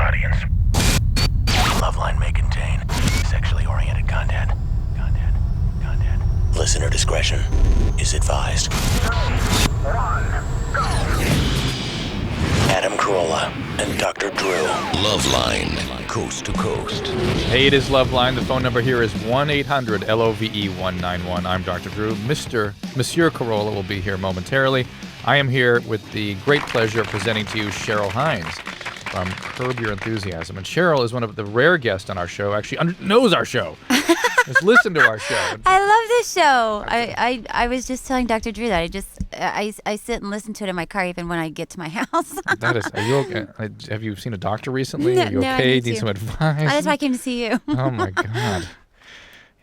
audience. LoveLine may contain sexually oriented content. Listener discretion is advised. 3, 1, go! Adam Carolla and Dr. Drew. LoveLine, coast to coast. Hey, it is LoveLine. The phone number here is 1-800-LOVE-191. I'm Dr. Drew. Monsieur Carolla will be here momentarily. I am here with the great pleasure of presenting to you Cheryl Hines from Curb Your Enthusiasm. And Cheryl is one of the rare guests on our show, actually knows our show. Just listen to our show. I love this show. I was just telling Dr. Drew that I sit and listen to it in my car even when I get to my house. That is, are you okay? Have you seen a doctor recently? No, Are you no, I okay? need Need to. some advice? That's why I came to see you. Oh my God.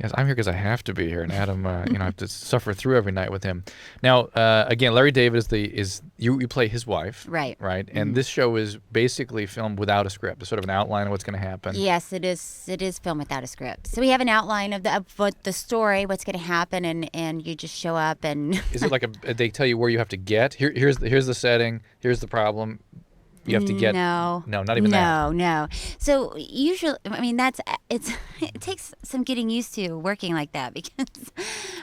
Yes, I'm here because I have to be here, and Adam, I have to suffer through every night with him. Now, again, Larry David is you play his wife, Right? And this show is basically filmed without a script. It's sort of an outline of what's going to happen. Yes, it is. It is filmed without a script. So we have an outline of what the story, what's going to happen, and you just show up and. Is it like they tell you where you have to get? Here's the setting. Here's the problem. You have to get no, not even that. No. So usually, I mean, it takes some getting used to working like that because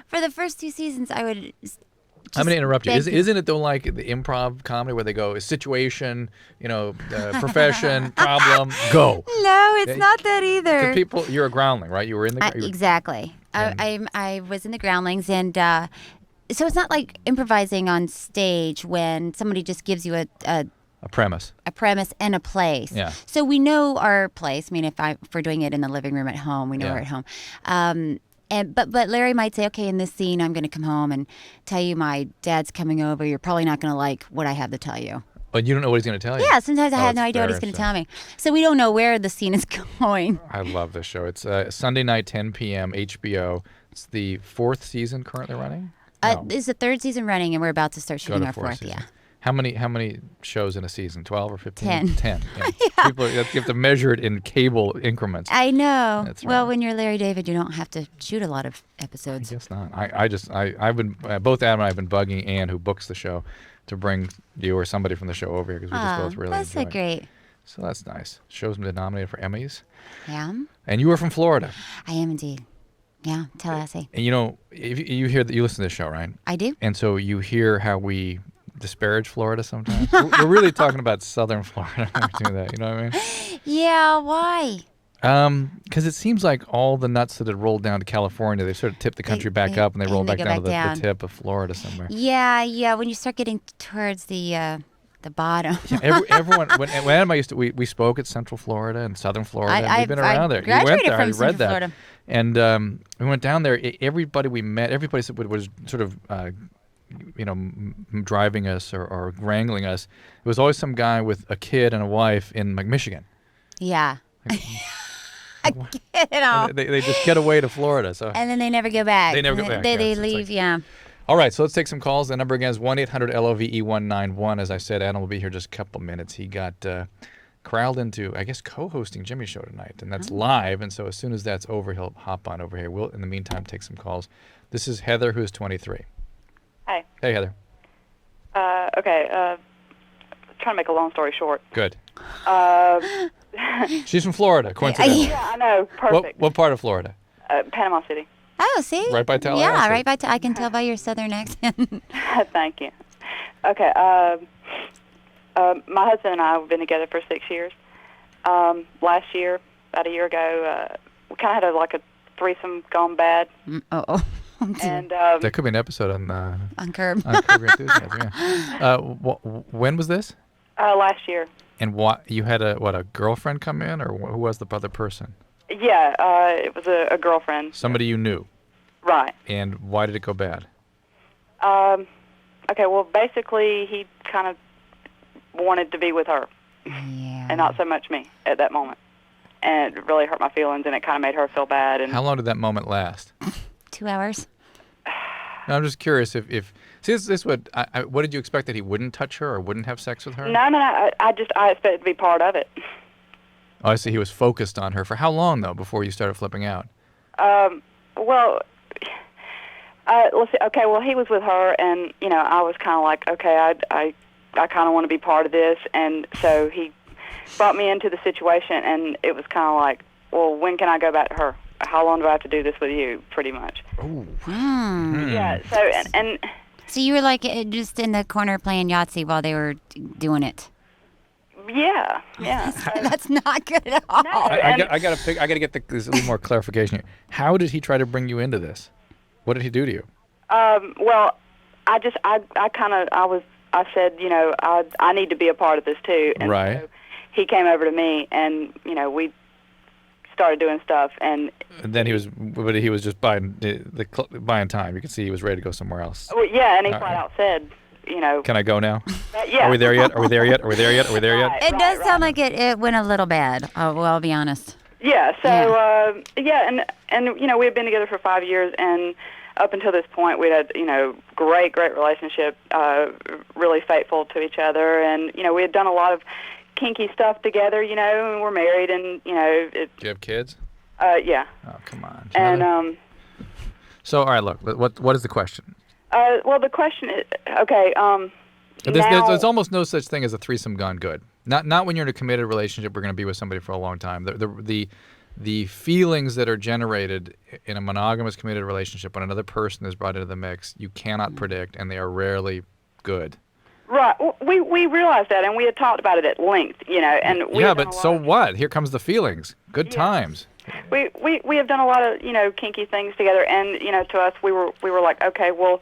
for the first 2 seasons, I would. I'm going to interrupt you. Isn't it though like the improv comedy where they go situation, profession, problem, go? No, it's not that either. People, you're a groundling, right? You were in the exactly. I was in the Groundlings, and so it's not like improvising on stage when somebody just gives you a premise. A premise and a place. Yeah. So we know our place. I mean, if we're doing it in the living room at home, we know we're at home. But Larry might say, okay, in this scene, I'm going to come home and tell you my dad's coming over. You're probably not going to like what I have to tell you. But you don't know what he's going to tell you. Yeah, sometimes I have no idea what he's going to tell me. So we don't know where the scene is going. I love this show. It's Sunday night, 10 p.m., HBO. It's the 4th season currently running? No. This is the 3rd season running, and we're about to start shooting our 4th. Season. Yeah. How many shows in a season? 12 or 15? 10. 10. Yeah. Yeah. People, you have to measure it in cable increments. I know. That's well, right. when you're Larry David, you don't have to shoot a lot of episodes. I guess not. I've been both Adam and I have been bugging Ann, who books the show, to bring you or somebody from the show over here because we just both really that's enjoy so great. So that's nice. Show's been nominated for Emmys. Yeah. And you are from Florida. I am indeed. Yeah, Tallahassee. And if you hear that, you listen to this show, right? I do. And so you hear how we disparage Florida sometimes. We're really talking about Southern Florida when we do that. You know what I mean? Yeah. Why? Because it seems like all the nuts that had rolled down to California, they sort of tipped the country back up, and they roll back down to the tip of Florida somewhere. Yeah. When you start getting towards the bottom. Yeah, everyone. When Adam and I used to, we spoke at Central Florida and Southern Florida. And we've been around there. Graduated you went there. from I read Central that. Florida. And we went down there. Everybody we met, everybody was sort of. Driving us or wrangling us. It was always some guy with a kid and a wife in Michigan. Yeah. I get it all. They just get away to Florida. So. And then they never go back. They never go back. They leave, yeah. All right, so let's take some calls. The number again is 1-800-LOVE-191. As I said, Adam will be here just a couple minutes. He got corralled into, I guess, co-hosting Jimmy's show tonight, and that's live. And so as soon as that's over, he'll hop on over here. We'll, in the meantime, take some calls. This is Heather, who's 23. Hi. Hey, Heather. Okay. Trying to make a long story short. Good. She's from Florida, coincidentally. Yeah, I know. Perfect. What part of Florida? Panama City. Oh, see? Right by Tallahassee. Yeah, right by I can tell by your southern accent. Thank you. Okay. My husband and I have been together for 6 years. Last year, about a year ago, we kind of had a threesome gone bad. Uh-oh. And that could be an episode on Curb. On Curb Your Enthusiasm. Yeah. When was this? Last year. And what you had a girlfriend come in, or who was the other person? Yeah, it was a girlfriend. Somebody you knew. Right. And why did it go bad? Okay. Well, basically, he kind of wanted to be with her, and not so much me at that moment, and it really hurt my feelings, and it kind of made her feel bad. And how long did that moment last? 2 hours. No, I'm just curious if see this what did you expect, that he wouldn't touch her or wouldn't have sex with her? No. I expected to be part of it. Oh, I see. He was focused on her for how long though before you started flipping out? Well, let's see. Okay, well he was with her, and I was kind of like, okay, I kind of want to be part of this, and so he brought me into the situation, and it was kind of like, well, when can I go back to her? How long do I have to do this with you, pretty much? Oh. Yeah, so, and So you were like just in the corner playing Yahtzee while they were doing it. yeah. That's not good at all. I got to get this a little more clarification here. How did he try to bring you into this? What did he do to you? Well, I said, I need to be a part of this too. And Right. so he came over to me, and we started doing stuff, and then he was just buying buying time. You can see he was ready to go somewhere else. well, yeah, and he flat out said, Can I go now? yeah. Are we there yet? Are we there yet? Are we there yet? Are we there yet? It does sound like it went a little bad. Well, I'll be honest. Yeah. So and we had been together for 5 years, and up until this point, we had great relationship, really faithful to each other, and we had done a lot of kinky stuff together, and we're married, and Do you have kids? yeah. Oh, come on. And So, all right, look. What is the question? well, the question is, okay, There's almost no such thing as a threesome gone good. Not when you're in a committed relationship. We're going to be with somebody for a long time. The feelings that are generated in a monogamous committed relationship when another person is brought into the mix, you cannot predict, and they are rarely good. Right. We realized that, and we had talked about it at length, and we Yeah, but so what? Here comes the feelings. Good times. We have done a lot of kinky things together, and to us we were like, okay, well,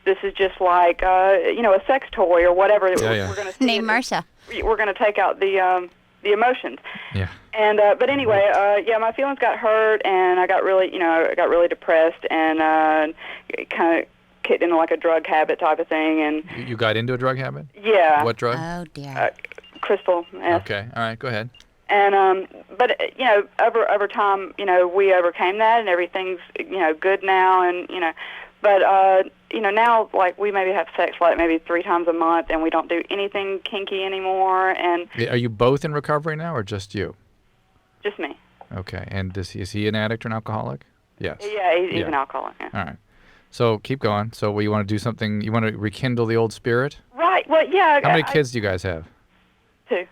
this is just like a sex toy or whatever. Yeah. We're going to Name Marsha. We're going to take out the emotions. Yeah. And but anyway, my feelings got hurt, and I got really depressed, and kind of kicked into like a drug habit type of thing, and You got into a drug habit? yeah. What drug? Oh dear. Crystal meth. Okay. All right. Go ahead. And but over time, we overcame that, and everything's good now, and but now like we maybe have sex like maybe 3 times a month, and we don't do anything kinky anymore, and Are you both in recovery now, or just you? just me. Okay. And is he an addict or an alcoholic? Yes. Yeah, he's an alcoholic. Yeah. All right. So keep going. So you want to do something? You want to rekindle the old spirit? Right. Well, yeah. How many kids do you guys have? 2.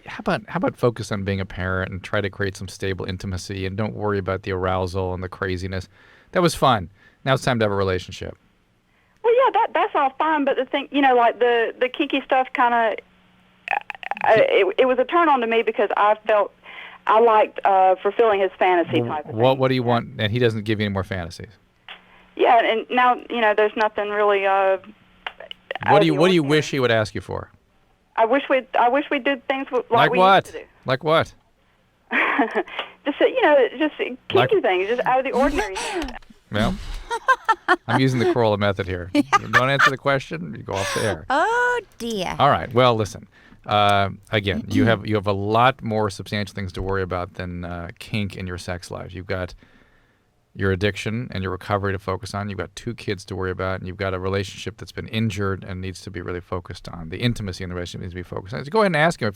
How about focus on being a parent and try to create some stable intimacy and don't worry about the arousal and the craziness. That was fun. Now it's time to have a relationship. Well, yeah, that's all fine, but the thing, like the kinky stuff, kind of, it was a turn on to me because I felt I liked fulfilling his fantasy type of thing. What do you want? And he doesn't give you any more fantasies. Yeah, and now there's nothing really. What do you wish he would ask you for? I wish we did things like we what? used to do. Like what? Just kinky things, just out of the ordinary things. Well, I'm using the Corolla method here. You don't answer the question, you go off the air. Oh dear. All right. Well, listen. Again, you have a lot more substantial things to worry about than kink in your sex life. You've got your addiction and your recovery to focus on. You've got 2 kids to worry about, and you've got a relationship that's been injured and needs to be really focused on. The intimacy in the relationship needs to be focused on. So go ahead and ask him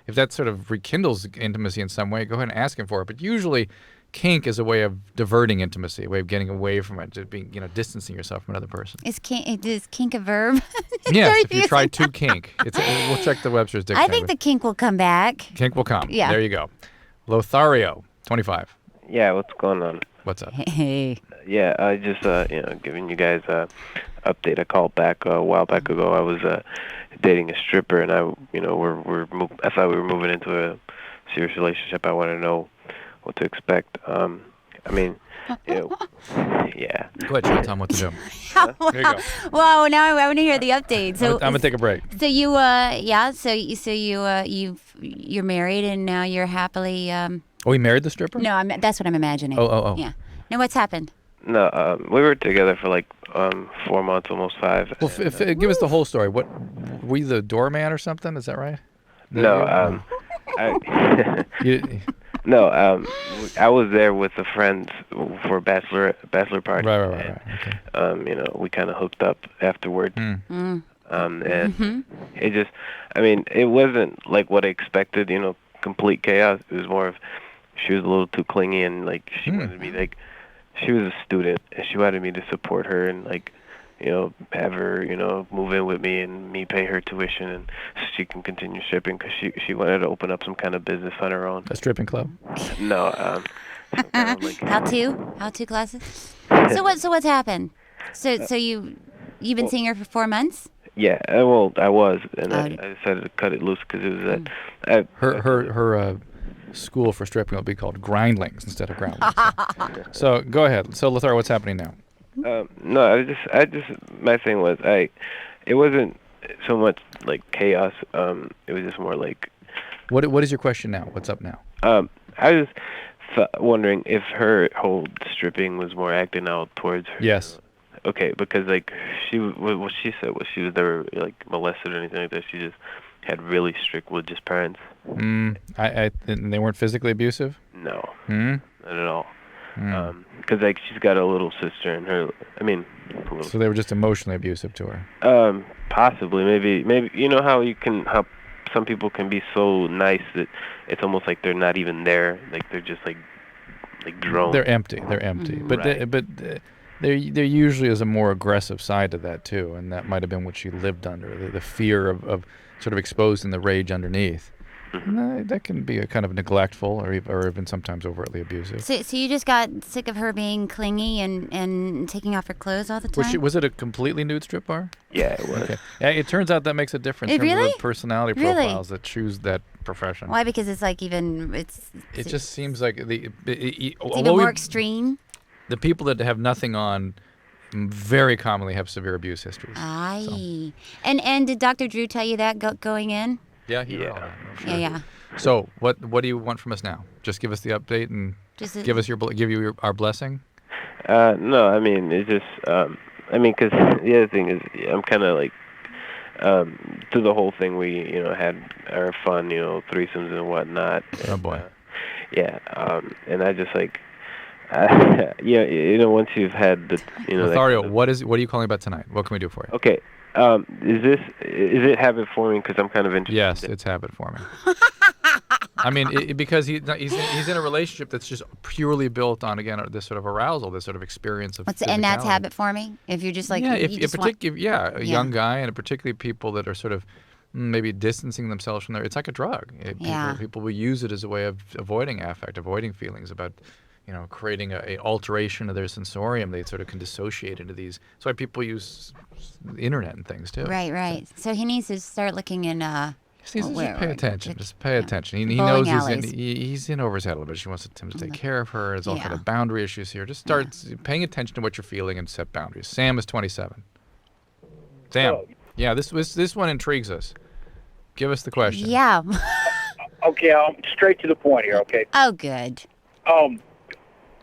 if that sort of rekindles intimacy in some way. Go ahead and ask him for it. But usually, kink is a way of diverting intimacy, a way of getting away from it, just being distancing yourself from another person. Is kink a verb? Yes, if you try to kink, we'll check the Webster's dictionary. I think the kink will come back. Kink will come. Yeah. There you go. Lothario, 25. Yeah, what's going on? What's up? Hey. Yeah, I just giving you guys a update. I called back a while back ago. I was dating a stripper, and I thought we were moving into a serious relationship. I want to know what to expect. Yeah. Go ahead, Cheryl, tell him what to do. There you go. Wow, now I want to hear the update. So I'm gonna take a break. So you're married and now you're happily. Oh, he married the stripper? No, that's what I'm imagining. Oh. Yeah. Now what's happened? No, we were together for like 4 months, almost 5. Well, give us the whole story. What were you the doorman or something? Is that right? No, I was there with a friend for a bachelor party. Right. Okay. We kind of hooked up afterwards. Mm. And it just, it wasn't like what I expected, complete chaos. It was more of, she was a little too clingy, and like she wanted me, like, she was a student and she wanted me to support her and like have her, move in with me and me pay her tuition and she can continue stripping because she wanted to open up some kind of business on her own. A stripping club? No, some kind of How to classes. So what's happened? So you've been seeing her for 4 months? Yeah, well, I was, and Oh. I decided to cut it loose because it was at Her school for stripping will be called Grindlings instead of Groundlings. So go ahead. So Lothar, what's happening now? No, I just my thing was it wasn't so much like chaos. It was just more like. What is your question now? What's up now? I was wondering if her whole stripping was more acting out towards her. Yes. Okay, because like what she said was she was never like molested or anything like that. She just had really strict religious parents. And they weren't physically abusive? No, not at all. Because like she's got a little sister and her. So they were just emotionally abusive to her. Possibly, maybe you know how some people can be so nice that it's almost like they're not even there. Like they're just like drones. They're empty. They're empty. But Right. there usually is a more aggressive side to that too, and that might have been what she lived under, the fear of sort of exposing the rage underneath. And that can be a kind of neglectful or even sometimes overtly abusive. So you just got sick of her being clingy and taking off her clothes all the time? Was it a completely nude strip bar? Yeah, it was. Okay. Yeah, it turns out that makes a difference in terms Really? of the personality Really? profiles that choose that profession. Why? Because it's like It just seems like it's even more extreme. The people that have nothing on very commonly have severe abuse histories. Aye. And did Dr. Drew tell you that going in? Yeah, Yeah. So what do you want from us now? Just give us the update and give us our blessing. No, it's just because the other thing is I'm kind of like through the whole thing we had our fun threesomes and whatnot. Oh boy. Yeah, and I just like once you've had the Lothario, what are you calling about tonight? What can we do for you? Okay. Is it habit forming? Because I'm kind of interested. Yes, it's habit forming. Because he's in a relationship that's just purely built on this sort of arousal, this sort of experience of. And that's habit forming. If you're just like a young guy, and particularly people that are sort of maybe distancing themselves from there. It's like a drug. People will use it as a way of avoiding affect, avoiding feelings about. Creating a alteration of their sensorium. They sort of can dissociate into these. That's why people use the internet and things too. Right. So he needs to start looking in. Just pay attention. Just pay attention. He Bowling knows alleys. he's in over his head a little bit. She wants him to take care of her. There's all kind of boundary issues here. Just start paying attention to what you're feeling and set boundaries. Sam is 27. Sam. Yeah, this one intrigues us. Give us the question. Yeah. Okay, I'm straight to the point here. Okay. Oh, good.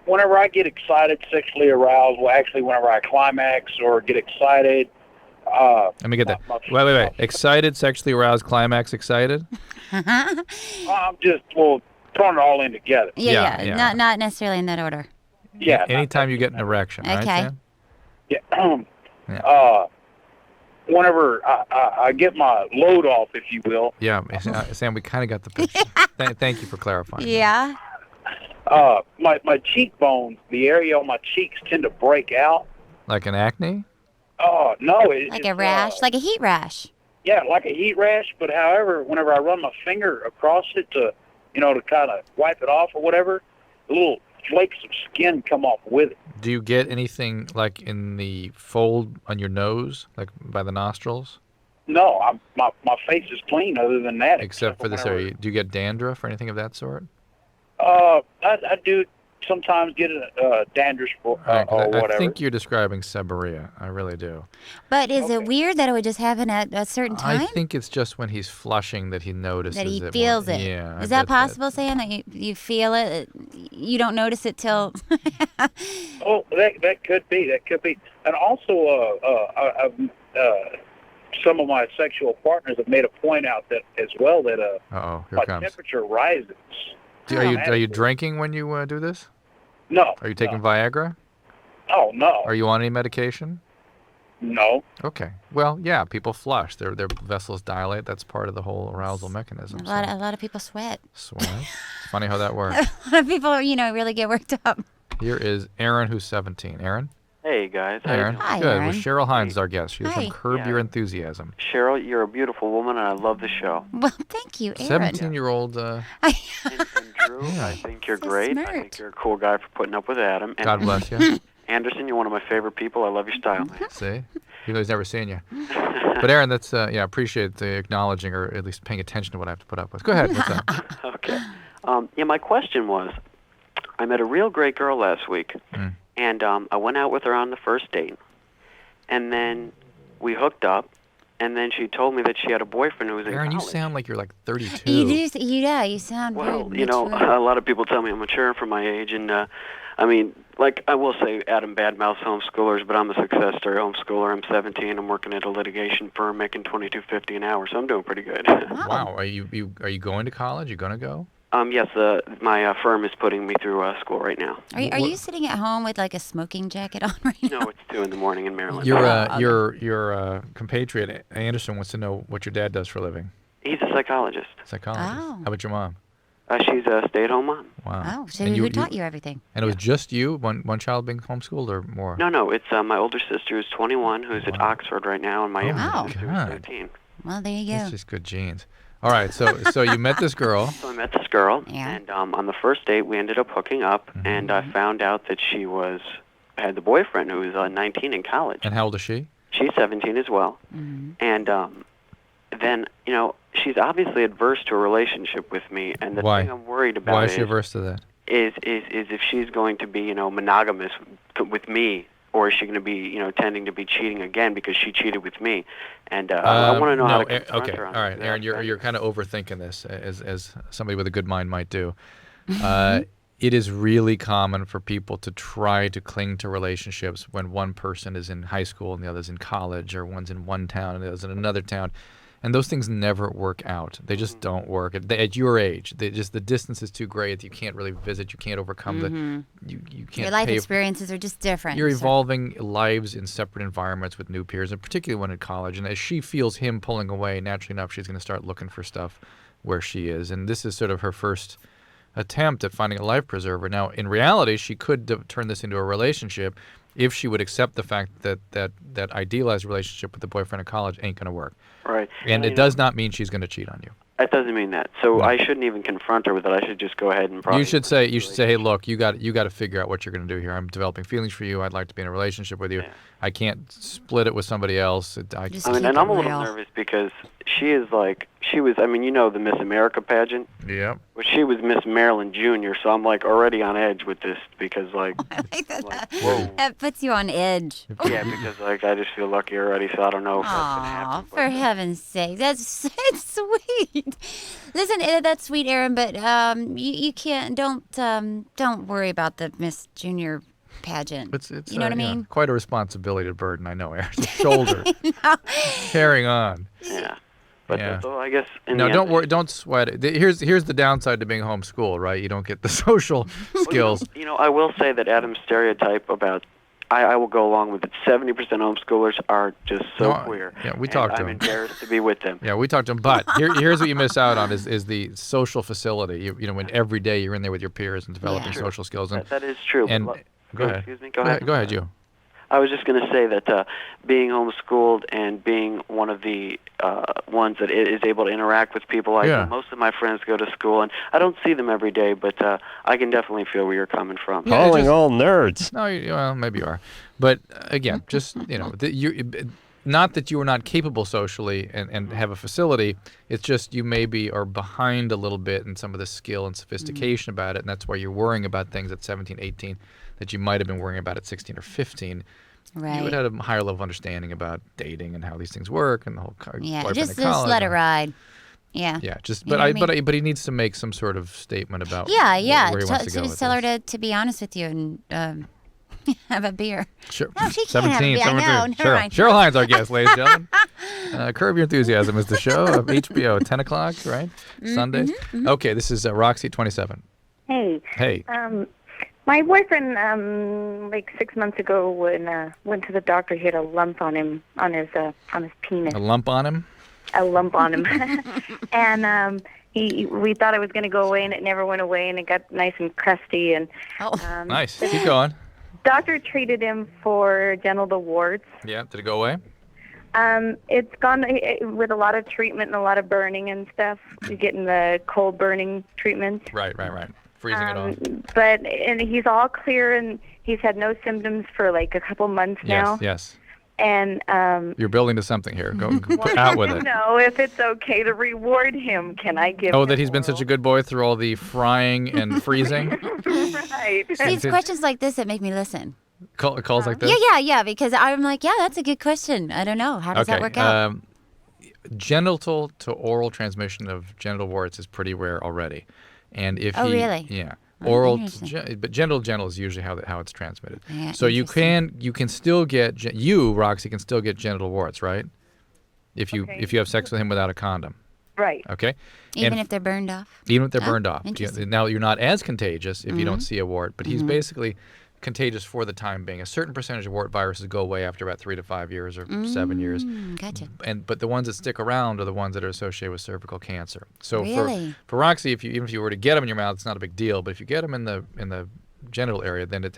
Whenever I get excited, sexually aroused, whenever I climax or get excited. Let me get that. Wait. Excited, sexually aroused, climax, excited? I'm just, throwing it all in together. Yeah. Not necessarily in that order. Yeah. Anytime you get an erection, right, Sam? Yeah. Whenever I get my load off, if you will. Yeah, Sam, we kind of got the picture. Thank you for clarifying. Yeah. My cheekbones, the area on my cheeks tend to break out. Like an acne? Oh, no. Like a rash, like a heat rash. Yeah, like a heat rash, but however, whenever I run my finger across it to kind of wipe it off or whatever, little flakes of skin come off with it. Do you get anything like in the fold on your nose, like by the nostrils? No, my face is clean other than that. Except for this area. Do you get dandruff or anything of that sort? I do sometimes get a dandruff or whatever. I think you're describing seborrhea. I really do. But is it weird that it would just happen at a certain time? I think it's just when he's flushing that he notices it. That he feels it. Yeah. Is that possible, Sam, that you feel it? You don't notice it till... Oh, that could be. That could be. And also, some of my sexual partners have made a point out that as well that my temperature rises. Are you drinking when you do this? No. Are you taking Viagra? Oh, no. Are you on any medication? No. Okay. Well, yeah, people flush. Their vessels dilate. That's part of the whole arousal mechanism. A lot of people sweat. Sweat? It's funny how that works. A lot of people, really get worked up. Here is Aaron, who's 17. Aaron? Hey guys, how Hey, you Aaron. doing? Hi, Good. Well, Aaron. Cheryl Hines is our guest. She's Hi. from Curb Yeah. Your Enthusiasm. Cheryl, you're a beautiful woman, and I love the show. Well, thank you, Aaron. 17-year-old. And Drew, Yeah. I think you're So great. I smart. think you're a cool guy for putting up with Adam. And God bless you. Anderson, you're one of my favorite people. I love your style, man. See? Even though he's never seen you. But Aaron, that's yeah, appreciate the acknowledging or at least paying attention to what I have to put up with. Go ahead. What's up? Okay. Yeah, my question was, I met a real great girl last week, and I went out with her on the first date, and then we hooked up, and then she told me that she had a boyfriend who was in Aaron, you college. sound like you're like 32. You do, yeah, you sound Well, very you know, mature. a lot of people tell me I'm mature for my age, and I mean, like I will say, Adam badmouths homeschoolers, but I'm a success story homeschooler. I'm 17. I'm working at a litigation firm, making $22.50 an hour, so I'm doing pretty good. Wow. Are you going to college? You gonna go? Yes, my firm is putting me through school right now. Are you sitting at home with like a smoking jacket on right now? No, it's 2 in the morning in Maryland. Your compatriot Anderson wants to know what your dad does for a living. He's a psychologist. Psychologist. Oh. How about your mom? She's a stay-at-home mom. Wow. Oh, so And who taught you everything? And it was just you, one child being homeschooled, or more? No, it's my older sister who's 21, who's at Oxford right now, and my younger Wow. sister God. who's 13. Well, there you That's go. just good genes. All right, so you met this girl. So I met this girl, Yeah. and on the first date we ended up hooking up, and I found out that she had the boyfriend who was 19 in college. And how old is she? She's 17 as well, and then she's obviously adverse to a relationship with me, and the Why? thing I'm worried about Why is she averse to that? is if she's going to be monogamous with me, or is she going to be tending to be cheating again because she cheated with me, and I want to know how to confront her on all right, that. Aaron, you're kind of overthinking this, as somebody with a good mind might do. It is really common for people to try to cling to relationships when one person is in high school and the other's in college, or one's in one town and the other's in another town. And those things never work out. They just don't work. At your age, the distance is too great. You can't really visit. You can't overcome you can't Your life pay. experiences are just different. You're so- evolving lives in separate environments with new peers, and particularly when at college. And as she feels him pulling away, naturally enough, she's going to start looking for stuff where she is. And this is sort of her first attempt at finding a life preserver. Now, in reality, she could turn this into a relationship if she would accept the fact that idealized relationship with the boyfriend in college ain't going to work. Right. And it does not mean she's going to cheat on you. That doesn't mean that. So I shouldn't even confront her with it. I should just go ahead and probably. You should say, hey, look, you got to figure out what you're going to do here. I'm developing feelings for you. I'd like to be in a relationship with you. Yeah. I can't split it with somebody else. Just I mean, keep and I'm it a little real. nervous because she was, the Miss America pageant. Yeah. Well, she was Miss Maryland Junior, so I'm already on edge with this because I like that. whoa. That puts you on edge. Yeah, because I just feel lucky already, so I don't know if that's gonna Aw, happen. for heaven's sake, that's sweet. Listen, that's sweet, Aaron, but you can't. Don't worry about the Miss Junior pageant. It's you know what I mean? quite a responsibility to burden, I know, Aaron. It's a shoulder. Carrying on. Yeah. But Yeah. so I guess in No, the don't end, worry. Don't sweat it. Here's the downside to being homeschooled, right? You don't get the social skills. I will say that Adam's stereotype about I will go along with it. 70% homeschoolers are just so No, queer. yeah, we and talked to I'm him. embarrassed to be with them. Yeah, we talked to him. But here's what you miss out on is the social facility. You know, when every day you're in there with your peers and developing Yeah. social skills. And That is true. and But go ahead. Excuse me. Go ahead. Go ahead, you. I was just going to say that being homeschooled and being one of the ones that is able to interact with people, most of my friends go to school, and I don't see them every day, but I can definitely feel where you're coming from. Yeah, Calling just- all nerds. No, well, maybe you are, but again, just not that you are not capable socially and have a facility. It's just you maybe are behind a little bit in some of the skill and sophistication about it, and that's why you're worrying about things at 17, 18 that you might have been worrying about at 16 or 15. Right. You would have a higher level of understanding about dating and how these things work and the whole Yeah, boyfriend just in college let it and- ride. Yeah. Yeah, just You know what I mean? but he needs to make some sort of statement about Yeah. where he wants to go Just with tell her this. to be honest with you and have a beer. Sure. No, she can't have a beer. I know, never Cheryl, mind. Cheryl Hines, our guest, ladies and gentlemen. Curb Your Enthusiasm is the show of HBO, 10 o'clock, right? Sundays. Okay, this is Roxy, 27. Hey. Hey. My boyfriend, like 6 months ago, when went to the doctor, he had a lump on him on his penis. A lump on him? A lump on him, and we thought it was going to go away, and it never went away, and it got nice and crusty, and Oh. Nice. Keep going. doctor treated him for genital warts. Yeah. Did it go away? It's gone with a lot of treatment and a lot of burning and stuff. You're getting the cold burning treatment. Right. Freezing it off. And he's all clear, and he's had no symptoms for like a couple months now. Yes. And you're building to something here. Go put out with it. No, if it's okay to reward him, can I give? Oh, him that he's been such a good boy through all the frying and freezing. Right. See, it's questions like this that make me listen. Calls like this. Yeah. Because I'm like, yeah, that's a good question. I don't know. How does that work out? Genital to oral transmission of genital warts is pretty rare already, and if really? Yeah. Oral, but genital is usually how it's transmitted. Yeah, so you can still get Roxy can still get genital warts, right? If you have sex with him without a condom. Right. Okay. Even if they're burned off. Even if they're burned off. Interesting. Now you're not as contagious if you don't see a wart, but he's basically contagious for the time being. A certain percentage of wart viruses go away after about 3 to 5 years or 7 years. Gotcha. But the ones that stick around are the ones that are associated with cervical cancer. So really? for Roxy, even if you were to get them in your mouth, it's not a big deal. But if you get them in the genital area, then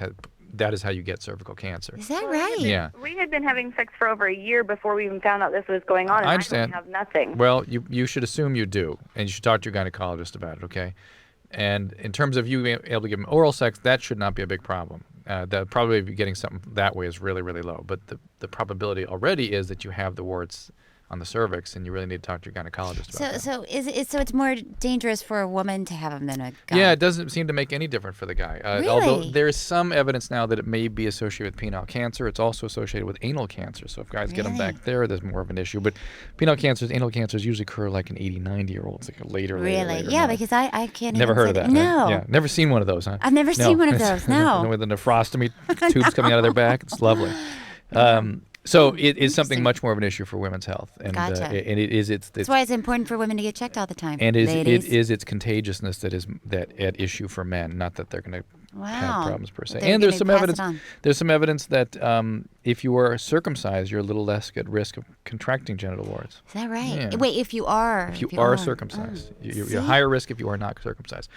that is how you get cervical cancer. Is that right? Yeah. We had been having sex for over a year before we even found out this was going on, and I understand. don't have nothing. Well, you should assume you do, and you should talk to your gynecologist about it, okay? And in terms of you being able to give him oral sex, that should not be a big problem. The probability of you getting something that way is really, really low. But the probability already is that you have the warts on the cervix, and you really need to talk to your gynecologist about that. So it's more dangerous for a woman to have them than a guy? Yeah, it doesn't seem to make any difference for the guy. Really? Although there's some evidence now that it may be associated with penile cancer. It's also associated with anal cancer. So if guys get them back there's more of an issue. But anal cancers usually occur like in 80, 90-year-olds, like later. Really? Yeah, because I can't never even heard of that. No. Yeah, never seen one of those, huh? I've never seen one of those, no. With the nephrostomy tubes coming out of their back. It's lovely. So it is something much more of an issue for women's health, and Gotcha. And that's why it's important for women to get checked all the time. And it is its contagiousness that is at issue for men, not that they're going to have problems per se. And there's some evidence. There's some evidence that if you are circumcised, you're a little less at risk of contracting genital warts. Is that right? Yeah. Wait, if you are circumcised, you're higher risk if you are not circumcised.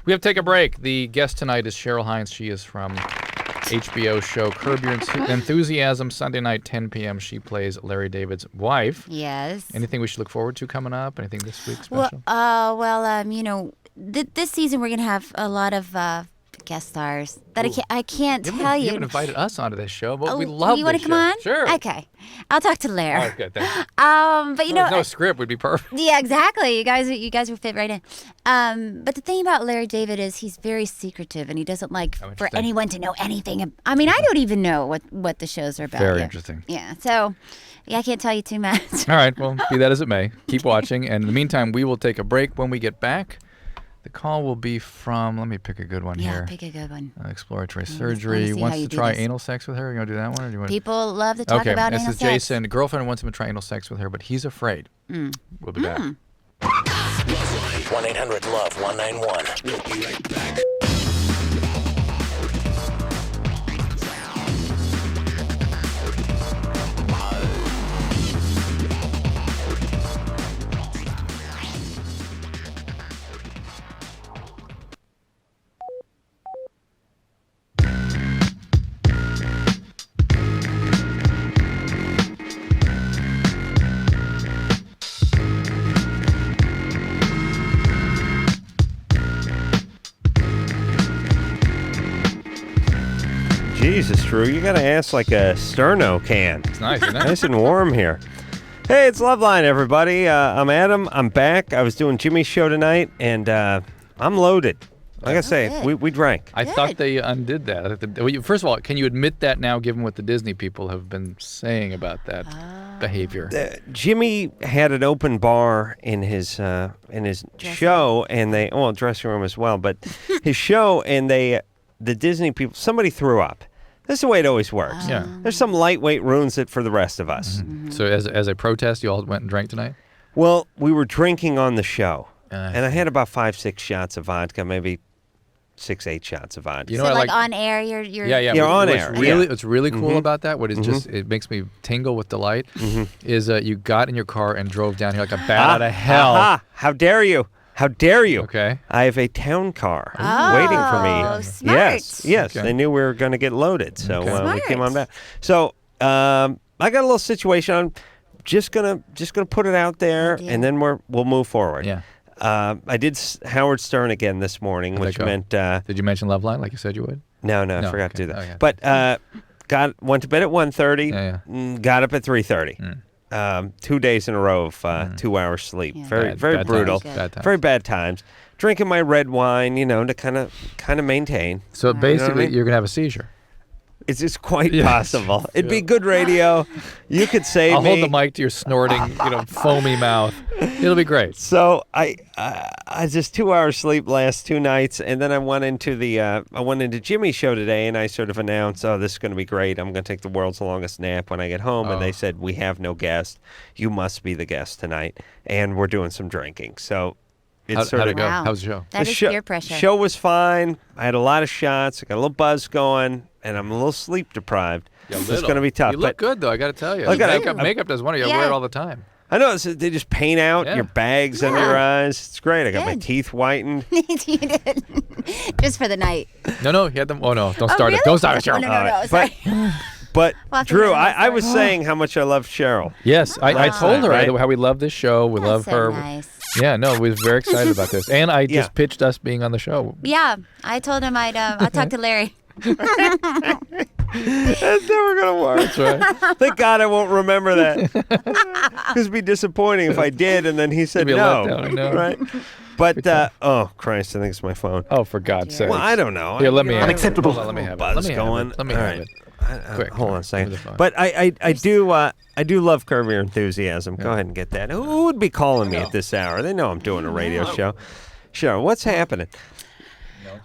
We have to take a break. The guest tonight is Cheryl Hines. She is from HBO show Curb Your Enthusiasm, Sunday night, 10 p.m. She plays Larry David's wife. Yes. Anything we should look forward to coming up? Anything this week special? This season we're going to have a lot of guest stars that I can't tell you. You haven't invited us onto this show, but we love you this want to come on? Sure. Okay. I'll talk to Larry. All right, good. Thank you. But no script would be perfect. Yeah, exactly. You guys would fit right in. But the thing about Larry David is he's very secretive, and he doesn't like for anyone to know anything. I mean, I don't even know what the shows are about. Very interesting. Yeah. So, I can't tell you too much. All right. Well, be that as it may, keep watching. And in the meantime, we will take a break. When we get back, the call will be from, let me pick a good one here. Yeah, pick a good one. Exploratory surgery. Wants to try anal sex with her. You want to do that one? Or do you want People love to talk about anal sex. This is Jason. Girlfriend wants him to try anal sex with her, but he's afraid. We'll be back. 1-800-LOVE-191. We'll be right back. Jesus, Drew, you got to ask like a sterno can. It's nice, isn't it? Nice and warm here. Hey, it's LoveLine, everybody. I'm Adam. I'm back. I was doing Jimmy's show tonight, and I'm loaded. Like I say, we drank. I thought they undid that. First of all, can you admit that now, given what the Disney people have been saying about that behavior? Jimmy had an open bar in his show, and dressing room as well, but his show, and the Disney people, somebody threw up. This is the way it always works. Yeah. There's some lightweight ruins it for the rest of us. Mm-hmm. So as a protest, you all went and drank tonight? Well, we were drinking on the show, and I had about 5-6 shots of vodka, maybe 6-8 shots of vodka. You know, so like on air, you're You're on air. What's really cool about that, what is just, it makes me tingle with delight, is you got in your car and drove down here like a bat out of hell. How dare you? How dare you? Okay. I have a town car Oh, waiting for me. smart. Yes. Okay. They knew we were going to get loaded, so Okay. we came on Smart. back. So I got a little situation. I'm just gonna put it out there, Good deal. and then we'll move forward. Yeah. I did Howard Stern again this morning, How'd which that go? meant Did you mention LoveLine like you said you would? no, I No, forgot okay. to do that. Okay. But went to bed at 1:30. Yeah. Got up at 3:30. 2 days in a row of 2 hours sleep. Yeah. Very Bad brutal. times. Bad times. Very bad times. Drinking my red wine, to kind of maintain. So basically, I mean? you're gonna have a seizure. It's quite Yeah. possible. It'd be good radio. You could save I'll me. hold the mic to your snorting, foamy mouth. It'll be great. So I just 2 hours sleep last 2 nights, and then I went into Jimmy's show today, and I sort of announced, "Oh, this is going to be great. I'm going to take the world's longest nap when I get home." And they said, "We have no guest. You must be the guest tonight, and we're doing some drinking." So it's How'd it go? Wow. How's the show? That the is show, peer pressure. Show was fine. I had a lot of shots. I got a little buzz going, and I'm a little sleep deprived. Yeah, So it's going to be tough. You look but good though. I got to tell you. Look, Makeup does wonder. You Yeah. wear it all the time. I know they just paint out Yeah. your bags under your eyes. It's great. I got my Good. teeth whitened. You did. Just for the night. No, he had them. Oh no, don't start really? it. Don't start it, Oh, Cheryl. no, All right. sorry. But We'll have to Drew, hear that I was story. saying how much I love Cheryl. Yes, I Last told night, her right? how we love this show. We love That's so her. nice. Yeah, no, we was very excited about this, and I just Yeah. pitched us being on the show. Yeah, I told him I'll talk to Larry. That's never gonna work. That's right. Thank God I won't remember that. It'd be disappointing if I did, and then he said It'd be a no. letdown, I know. Right? But oh Christ, I think it's my phone. Oh, for God's sake! Well, I don't know. Here, let me. have it. Unacceptable. Hold on, let me have it. Buzz Let me have going. it. Let me All have right. it. Quick, hold on a Give second. me the phone. But I do love Curb Your Enthusiasm. Go ahead and get that. Who would be calling me at this hour? They know I'm doing a radio show. Sure. What's happening?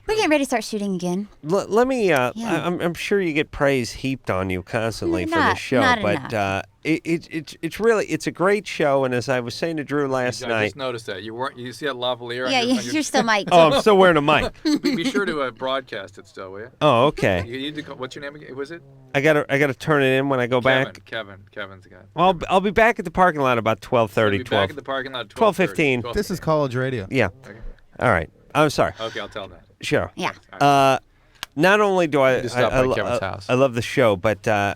We're getting ready to start shooting again. Let me. Yeah. I'm sure you get praise heaped on you constantly for Not- this show, not but enough. it's a great show. And as I was saying to Drew last I night, just noticed that you weren't. You see that lavalier? Yeah, you're still Mike. oh, I'm still wearing a mic. Be sure to broadcast it still, will you? Oh, okay. You need to. What's your name again? Was it? I gotta turn it in when I go back. Kevin's the guy. Well, I'll be back at the parking lot about 12:30, Be 12. back at the parking lot. 12:15. This is college radio. Yeah. Okay. All right. I'm sorry. Okay, I'll tell that. Sure. Yeah. Not only do I Just stop by Kevin's house. I love the show, but I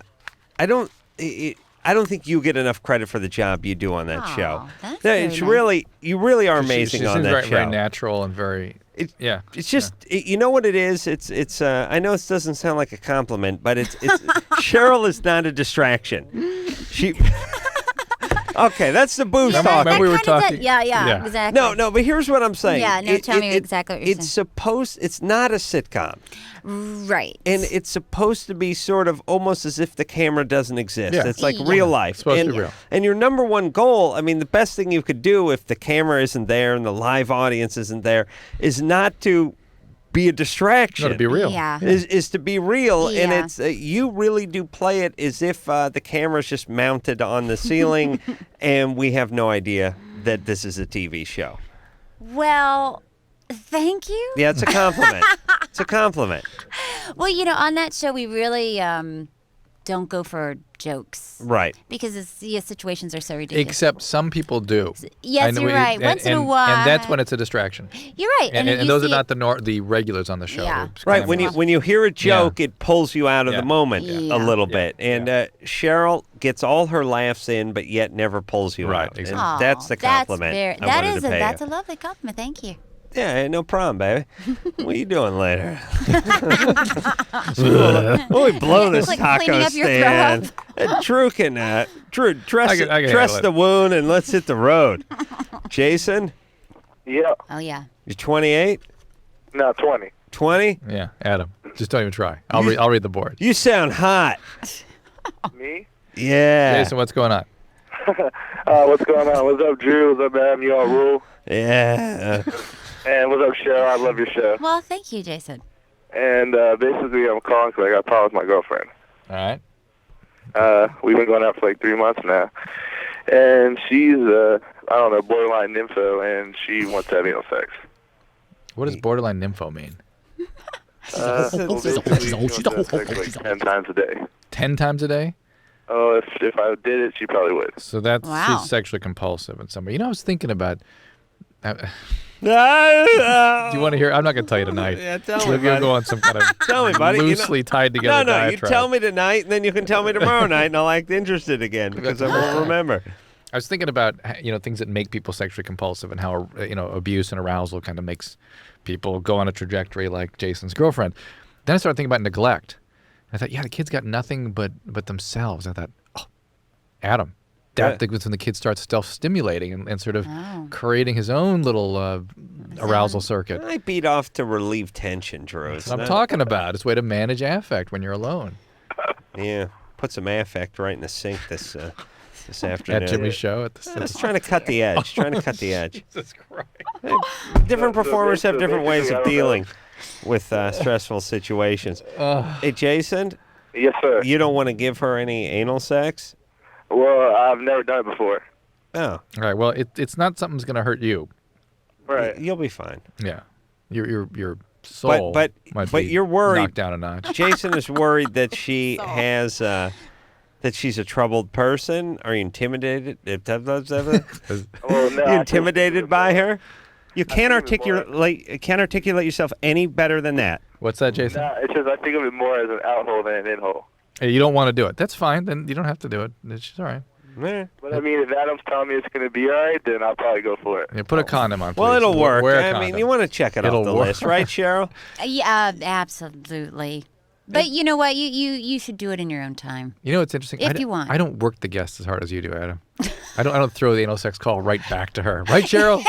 don't think you get enough credit for the job you do on that Aw, show. that's No, very it's nice. really you really are She amazing on seems that very, show. very natural and very. Yeah. It's just you know what it is. It's I know it doesn't sound like a compliment, but it's Cheryl is not a distraction. She. Okay, that's the boost Yeah, talking. Remember we were kinda does- talking- Yeah, Yeah. exactly. No, but here's what I'm saying. Yeah, no, tell me exactly what you're it's it's not a sitcom. Right. And it's supposed to be sort of almost as if the camera doesn't exist. Yeah. It's like Yeah. real life. It's supposed to and, be real. And your number one goal, I mean, the best thing you could do if the camera isn't there and the live audience isn't there is not to be a distraction. No, to be real. Yeah. Is to be real, and Yeah. it's you really do play it as if the camera's just mounted on the ceiling, and we have no idea that this is a TV show. Well, thank you. Yeah, it's a compliment. It's a compliment. Well, on that show, we really don't go for jokes. Right. Because situations are so ridiculous. Except some people do. Yes, I know you're right. Once in a while. And that's when it's a distraction. You're right. And you those are see not the regulars on the show. Yeah. It's Right, kind of when you hear a joke, it pulls you out of Yeah. the moment Yeah. a little Yeah. bit. And Cheryl gets all her laughs in, but yet never pulls you Right, out. exactly. And Aw, that's the compliment I wanted to pay that's you. a lovely compliment. Thank you. Yeah, no problem, baby. What are you doing later? Oh, we blow this Like taco cleaning up your throw stand. Drew can dress I can handle dress it. the wound and let's hit the road. Jason, Yeah. Oh, yeah. you're 28? No, 20. 20? Yeah, Adam. Just don't even try. I'll read the board. You sound hot. Me? Yeah. Jason, what's going on? What's going on? What's up, Drew? What's up, Adam? You all rule? Yeah. And what's up, Cheryl? I love your show. Well, thank you, Jason. And basically, I'm calling because I got a problem with my girlfriend. All right. We've been going out for like 3 months now. And she's, borderline nympho, and she wants to have anal sex. What does borderline nympho mean? Basically, she wants to have sex like 10 times a day. 10 times a day? Oh, if I did it, she probably would. So that's Wow. she's sexually compulsive in some way. I was thinking about Do you want to hear? I'm not going to tell you tonight. Yeah, tell me, You'll buddy. go on some kind of Tell me, buddy. loosely tied together No, diatribe. you tell me tonight, and then you can tell me tomorrow night, and I'll act interested again because I won't remember. I was thinking about things that make people sexually compulsive and how abuse and arousal kind of makes people go on a trajectory like Jason's girlfriend. Then I started thinking about neglect. I thought, the kid's got nothing but themselves. I thought, Adam. That's when the kid starts self-stimulating and sort of creating his own little arousal circuit. I beat off to relieve tension, Drew. That's what I'm talking about. It's a way to manage affect when you're alone. Yeah, put some affect right in the sink this afternoon. At Jimmy's show? Just trying to cut the edge. Jesus Christ. Different performers have different ways of dealing with stressful situations. Hey, Jason? Yes, sir. You don't want to give her any anal sex? Well, I've never done it before. Oh. All right. Well, it's not something that's going to hurt you. Right. You'll be fine. Yeah. Your soul but be you're worried. Knocked down a notch. Jason is worried that she has that she's a troubled person. Are you intimidated? Well, no, You intimidated by her? You can't articulate yourself any better than that. What's that, Jason? No, it's just I think of it more as an out hole than an in hole. Hey, you don't want to do it. That's fine. Then you don't have to do it. It's all right. Yeah. But I mean, if Adam's telling me it's going to be all right, then I'll probably go for it. Yeah, put a condom on, please. Well, it'll work. Wear a I condom. mean, you want to check it off the list, right, Cheryl? Yeah, absolutely. But you know what? You should do it in your own time. You know what's interesting? If you want. I don't work the guests as hard as you do, Adam. I don't throw the anal sex call right back to her. Right, Cheryl?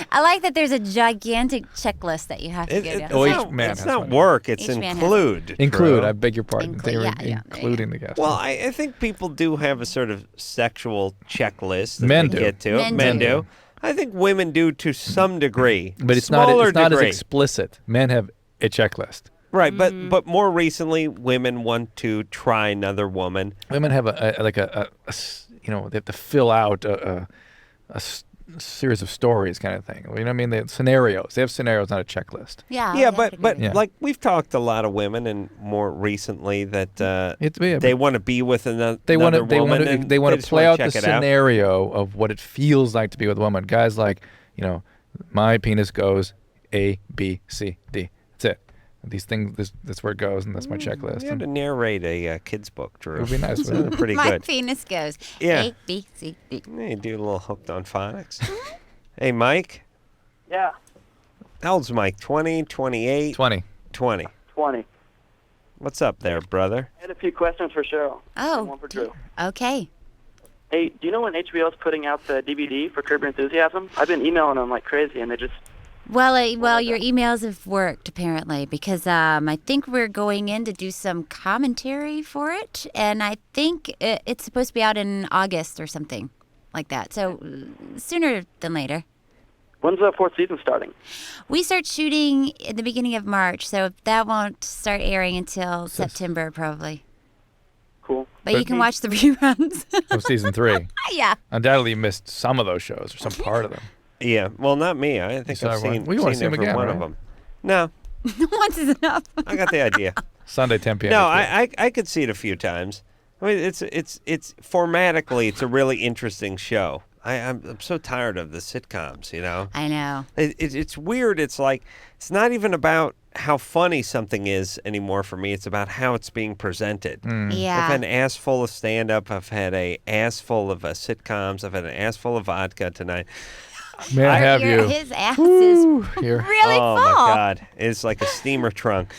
I like that there's a gigantic checklist that you have to get. It's not work. It's include. Include. I beg your pardon. Including the guest. Well, I think people do have a sort of sexual checklist that Men they do. get to. Men do. I think women do to some degree. But it's Smaller not as degree. explicit. Men have a checklist. Right, but more recently, women want to try another woman. Women have they have to fill out a series of stories kind of thing. You know what I mean? They have scenarios. They have scenarios, not a checklist. Yeah, but like we've talked to a lot of women, and more recently that they want to be with another woman. They want to play out the check it out. scenario of what it feels like to be with a woman. Guys like, my penis goes A, B, C, D. That's it. These things, that's where it goes, and that's my checklist. You had to narrate a kid's book, Drew. It would be nice. Wouldn't it? Pretty My good. penis goes Yeah. A, B, C, D. Yeah, you do a little hooked on phonics. Hey, Mike. Yeah. How old's Mike? 20, 28? 20. 20. 20. What's up there, brother? I had a few questions for Cheryl. Oh. And one for Drew. Okay. Hey, do you know when HBO's putting out the DVD for Curb Your Enthusiasm? I've been emailing them like crazy, and they just... Well, your emails have worked apparently because I think we're going in to do some commentary for it, and I think it's supposed to be out in August or something like that. So sooner than later. When's the fourth season starting? We start shooting in the beginning of March, so that won't start airing until September probably. Cool. But you can watch the reruns. Of season 3. Yeah. Undoubtedly, you missed some of those shows or some part of them. Yeah, well, not me. I think I've seen every one of them. No. Once is enough. I got the idea. Sunday, 10 p.m. No, I could see it a few times. I mean, it's formatically, it's a really interesting show. I'm so tired of the sitcoms, I know. It's weird. It's like, it's not even about how funny something is anymore for me. It's about how it's being presented. Yeah. I've had an ass full of stand-up. I've had an ass full of sitcoms. I've had an ass full of vodka tonight. May I have you? His ass is here. really full. Oh, my God. It's like a steamer trunk.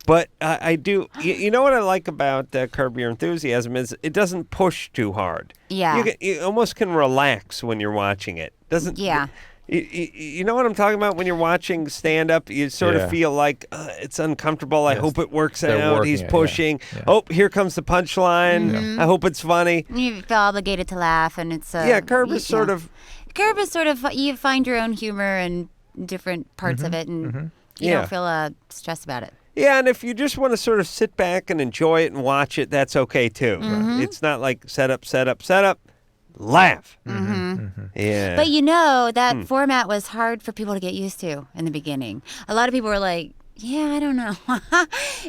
But I do. You know what I like about Curb Your Enthusiasm is it doesn't push too hard. Yeah. You almost can relax when you're watching it. Doesn't? Yeah. You know what I'm talking about? When you're watching stand-up, you sort of feel like it's uncomfortable. I hope it works out. He's pushing. Yeah. Oh, here comes the punchline. Mm-hmm. I hope it's funny. You feel obligated to laugh, and it's Curb is sort of... Curb is sort of, you find your own humor in different parts of it, and you don't feel stressed about it. Yeah, and if you just want to sort of sit back and enjoy it and watch it, that's okay, too. Mm-hmm. It's not like set up, laugh. Yeah. But that format was hard for people to get used to in the beginning. A lot of people were like, yeah, I don't know.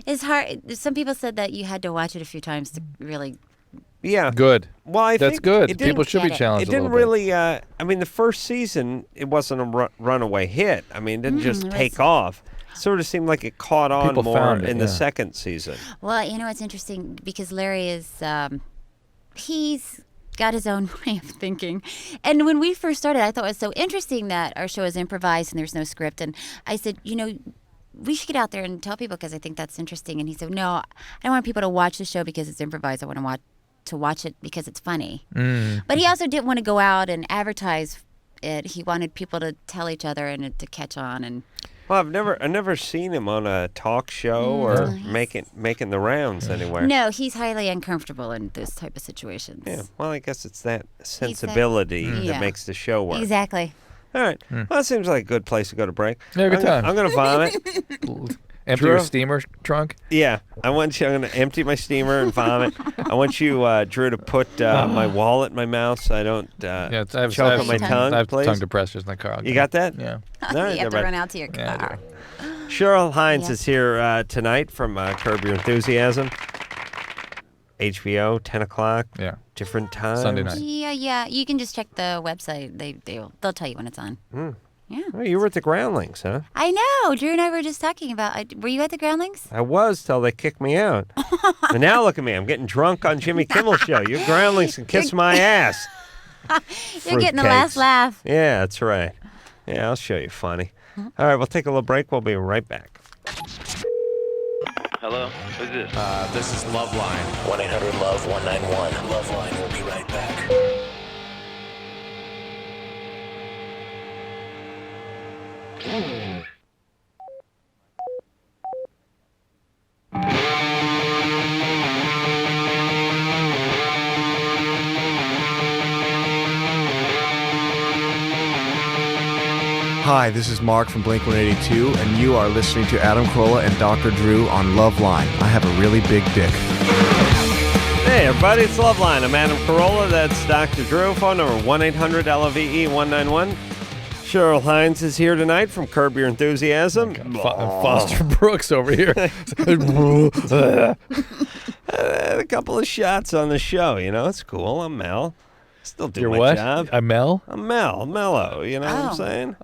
It's hard. Some people said that you had to watch it a few times to really Yeah. Good. Well, I That's think good. it didn't- People should be challenged It a little didn't bit. really. I mean, the first season it wasn't a runaway hit. I mean, it didn't just it take was- off. It sort of seemed like it caught on People more found it, in the yeah. second season. Well, it's interesting because Larry is, he's got his own way of thinking. And when we first started, I thought it was so interesting that our show is improvised and there's no script. And I said, we should get out there and tell people because I think that's interesting. And he said, no, I don't want people to watch the show because it's improvised. I want to watch it because it's funny. But he also didn't want to go out and advertise it. He wanted people to tell each other and it to catch on. And Well, I've never seen him on a talk show or making the rounds anywhere. no, he's highly uncomfortable in those type of situations. Yeah. Well, I guess it's that sensibility that Yeah. makes the show work. Exactly. All right. Well, that seems like a good place to go to break. Yeah, good time. I'm gonna vomit. Empty Drew? your steamer trunk. Yeah, I'm gonna empty my steamer and vomit. I want you, Drew, to put my wallet in my mouth so I don't Yeah, I have, choke on my tongue, I have please. tongue depressors in the car. You got that? Yeah. All right, You have to everybody. run out to your Yeah, I car. Cheryl Hines Yeah. is here tonight from Curb Your Enthusiasm. HBO, 10 o'clock. Yeah. Different times. Sunday night. Yeah. You can just check the website. They'll tell you when it's on. Yeah. Oh, you were at the Groundlings, huh? I know. Drew and I were just talking about. Were you at the Groundlings? I was till they kicked me out. And now look at me. I'm getting drunk on Jimmy Kimmel's show. You Groundlings can kiss my ass. You're getting the last Fruitcakes. laugh. Yeah, that's right. Yeah, I'll show you funny. All right, we'll take a little break. We'll be right back. Hello? Who's this? This is LoveLine. 1-800-LOVE-191. LoveLine will be right back. Hi, this is Mark from Blink-182, and you are listening to Adam Carolla and Dr. Drew on LoveLine. I have a really big dick. Hey, everybody, it's LoveLine. I'm Adam Carolla. That's Dr. Drew. Phone number 1-800-LOVE-191. Cheryl Hines is here tonight from Curb Your Enthusiasm. Foster Brooks over here. A couple of shots on the show, it's cool. I'm Mel. Still do You're my what? job. I'm Mel? I'm mellow, you know what I'm Oh. saying?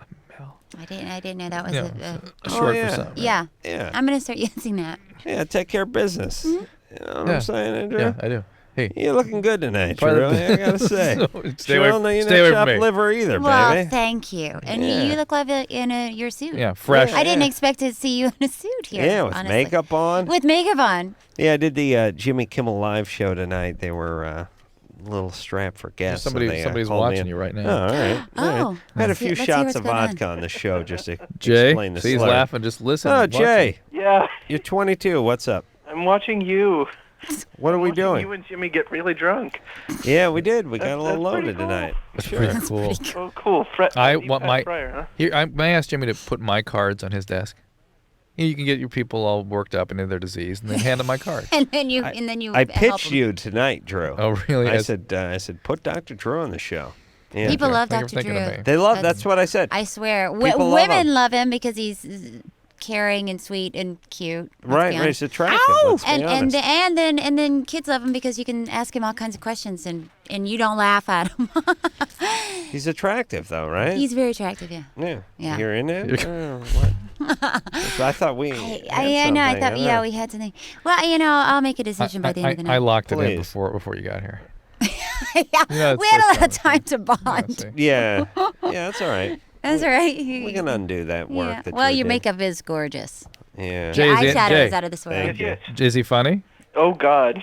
I didn't know that was Yeah. a. Short yeah. for something. Yeah. Yeah. I'm gonna start using that. Yeah, take care of business. You know what Yeah. I'm saying, Andrew? Yeah, I do. Hey. You're looking good tonight, Part Drew. of the- I gotta say. Stay away, Cheryl, no, you're stay not away chopped from me. liver either, Well, baby. thank you. And Yeah. you look like in your suit. Yeah, fresh. I didn't Yeah. expect to see you in a suit here. Yeah, with honestly. makeup on. With makeup on. Yeah, I did the Jimmy Kimmel live show tonight. They were a little strapped for guests. so Somebody's they, called me watching in. you right now. Oh, all right. all right. Oh, I had a let's few hear shots what's of going on. vodka on the show just to Jay, explain the see, he's slur. laughing. Just listen. Oh, Watch Jay, Yeah, you're 22. What's up? I'm watching you. What are we Watching doing? You and Jimmy get really drunk. Yeah, we did. We got a little That's pretty loaded cool. tonight. That's Sure. pretty cool. Oh, cool. I Deep want Pat my Fryer, huh? here. I may ask Jimmy to put my cards on his desk. You can get your people all worked up into their disease, and then hand them my card. And then you I help pitched them. you tonight, Drew. Oh, really? I said, put Dr. Drew on the show. Yeah. People love Thank you for Dr. thinking of Drew. me. They love. That's what I said. I swear, People love women him. love him because he's caring and sweet and cute. let's be Right, honest. he's attractive. Let's be And honest. then kids love him because you can ask him all kinds of questions and you don't laugh at him. He's attractive, though, right? He's very attractive, yeah. Yeah. Yeah. You're in it? What? I thought we. I know. I thought we had something. Well, I'll make a decision by the end of the night. I locked it in Please. before you got here. yeah, Yeah, we it's had a first lot of time to Yeah, bond. see. Yeah. Yeah, that's all right. That's all right. We can undo that work. Yeah. That Well, Drew your did. makeup is gorgeous. Yeah. Jay, Your is it- eyeshadow Jay. is out of this world. Thank you. Is he funny? Oh, God.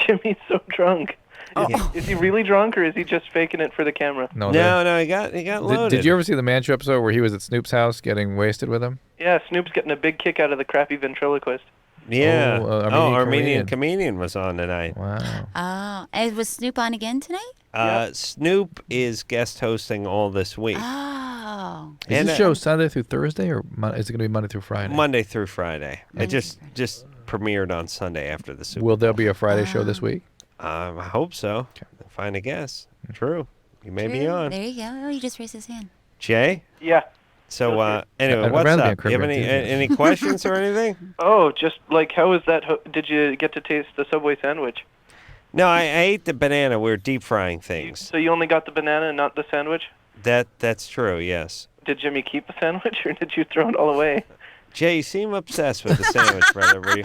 Jimmy's so drunk. Oh. Is he really drunk, or is he just faking it for the camera? No. No, he got loaded. Did you ever see the Man Show episode where he was at Snoop's house getting wasted with him? Yeah, Snoop's getting a big kick out of the crappy ventriloquist. Yeah. Oh, Armenian Armenian comedian was on tonight. Wow. Oh, and was Snoop on again tonight? Snoop is guest hosting all this week. Oh. Is And, this show Sunday through Thursday, or is it going to be Monday through Friday? Monday through Friday. Monday It just premiered on Sunday after the Super Will there be a Friday show this week? I hope so. Find a guess. True. You may be True. on. There you go. Oh, he just raised his hand. Jay? Yeah. So, anyway, I'd what's rather be on up? Curb You have Your any Enthusiasm. any questions or anything? Oh, just like, how is that? Did you get to taste the Subway sandwich? No, I ate the banana. We were deep frying things. So you only got the banana and not the sandwich? That's true, yes. Did Jimmy keep the sandwich, or did you throw it all away? Jay, you seem obsessed with the sandwich, brother. Were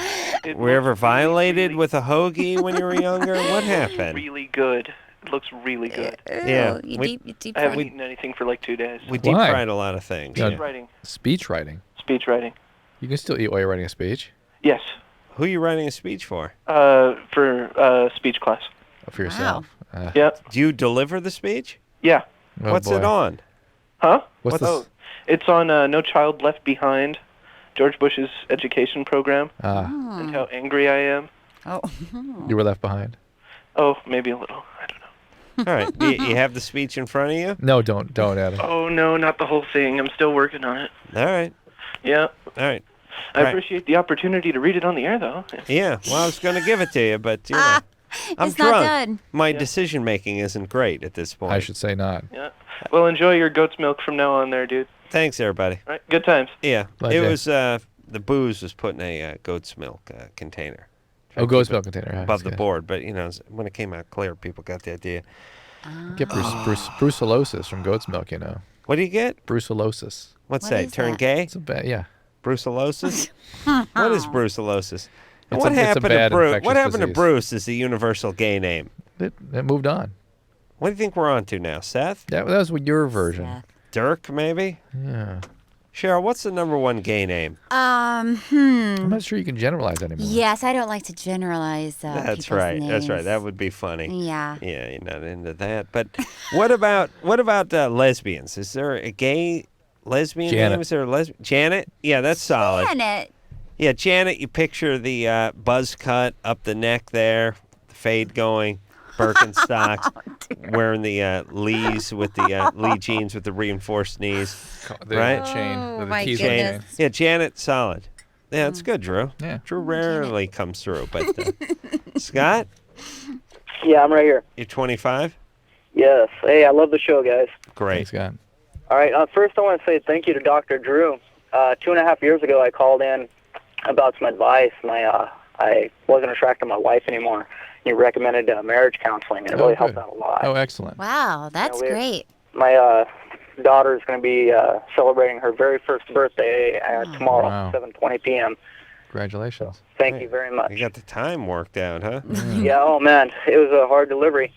you ever violated with a hoagie when you were younger? What happened? Really good. It looks really good. Yeah. You deep I haven't eaten anything for like 2 days. We deep fried a lot of things. Yeah. Speech writing. Speech writing. Speech writing. You can still eat while you're writing a speech. Yes. Who are you writing a speech for? For speech class. For yourself. Yep. Do you deliver the speech? Yeah. Oh, What's it boy. on? Huh? What's this? Oh, it's on No Child Left Behind, George Bush's education program, and how angry I am. Oh. You were left behind. Oh, maybe a little. I don't know. All right. You have the speech in front of you? No, don't, Adam. Oh, no, not the whole thing. I'm still working on it. All right. Yeah. All right. I appreciate the opportunity to read it on the air, though. Yeah. Well, I was going to give it to you, but, you know. I'm It's drunk. not done. My decision-making isn't great at this point. I should say not. Yeah. Well, enjoy your goat's milk from now on there, dude. Thanks, everybody. All right. Good times. Yeah. Bye, it Jay. was, the booze was put in a goat's milk container. Oh, goat's milk container. Yeah, Above that's the good. board. But, you know, when it came out clear, people got the idea. Get brucellosis from goat's milk, you know. What do you get? Brucellosis. What's What that? is Turn that? gay? It's a bad, yeah. Brucellosis? What is brucellosis? It's What a- it's a happened to bad Bruce? infectious What happened to disease. Bruce is the universal gay name. It moved on. What do you think we're on to now, Seth? That was your version. Seth. Dirk, maybe? Yeah. Cheryl, what's the number one gay name? I'm not sure you can generalize anymore. Yes, I don't like to generalize. That's people's right. That's right. names. That would be funny. Yeah. Yeah, you're not into that. But what about lesbians? Is there a gay lesbian Janet. name? Is there a lesbian? Janet? Yeah, that's solid. Janet. Yeah, Janet, you picture the buzz cut up the neck there, the fade going, Birkenstocks, wearing the Lees with the Lee jeans with the reinforced knees. The right? chain. Oh, the my keys on the goodness. chain. Yeah, Janet, solid. Yeah, it's good, Drew. Yeah. Drew rarely comes through, but Scott, Yeah, I'm right here. you're 25? Yes. Hey, I love the show, guys. Great. Thanks, God. All right. First, I want to say thank you to Dr. Drew. 2.5 years ago, I called in about some advice. I wasn't attracted to my wife anymore. He recommended marriage counseling, and it really helped good. out a lot. Oh, excellent. Wow, that's we- great. My daughter is going to be celebrating her very first birthday tomorrow, Wow. 7:20 p.m. Congratulations. Thank you very much. You got the time worked out, huh? Yeah, oh man, it was a hard delivery.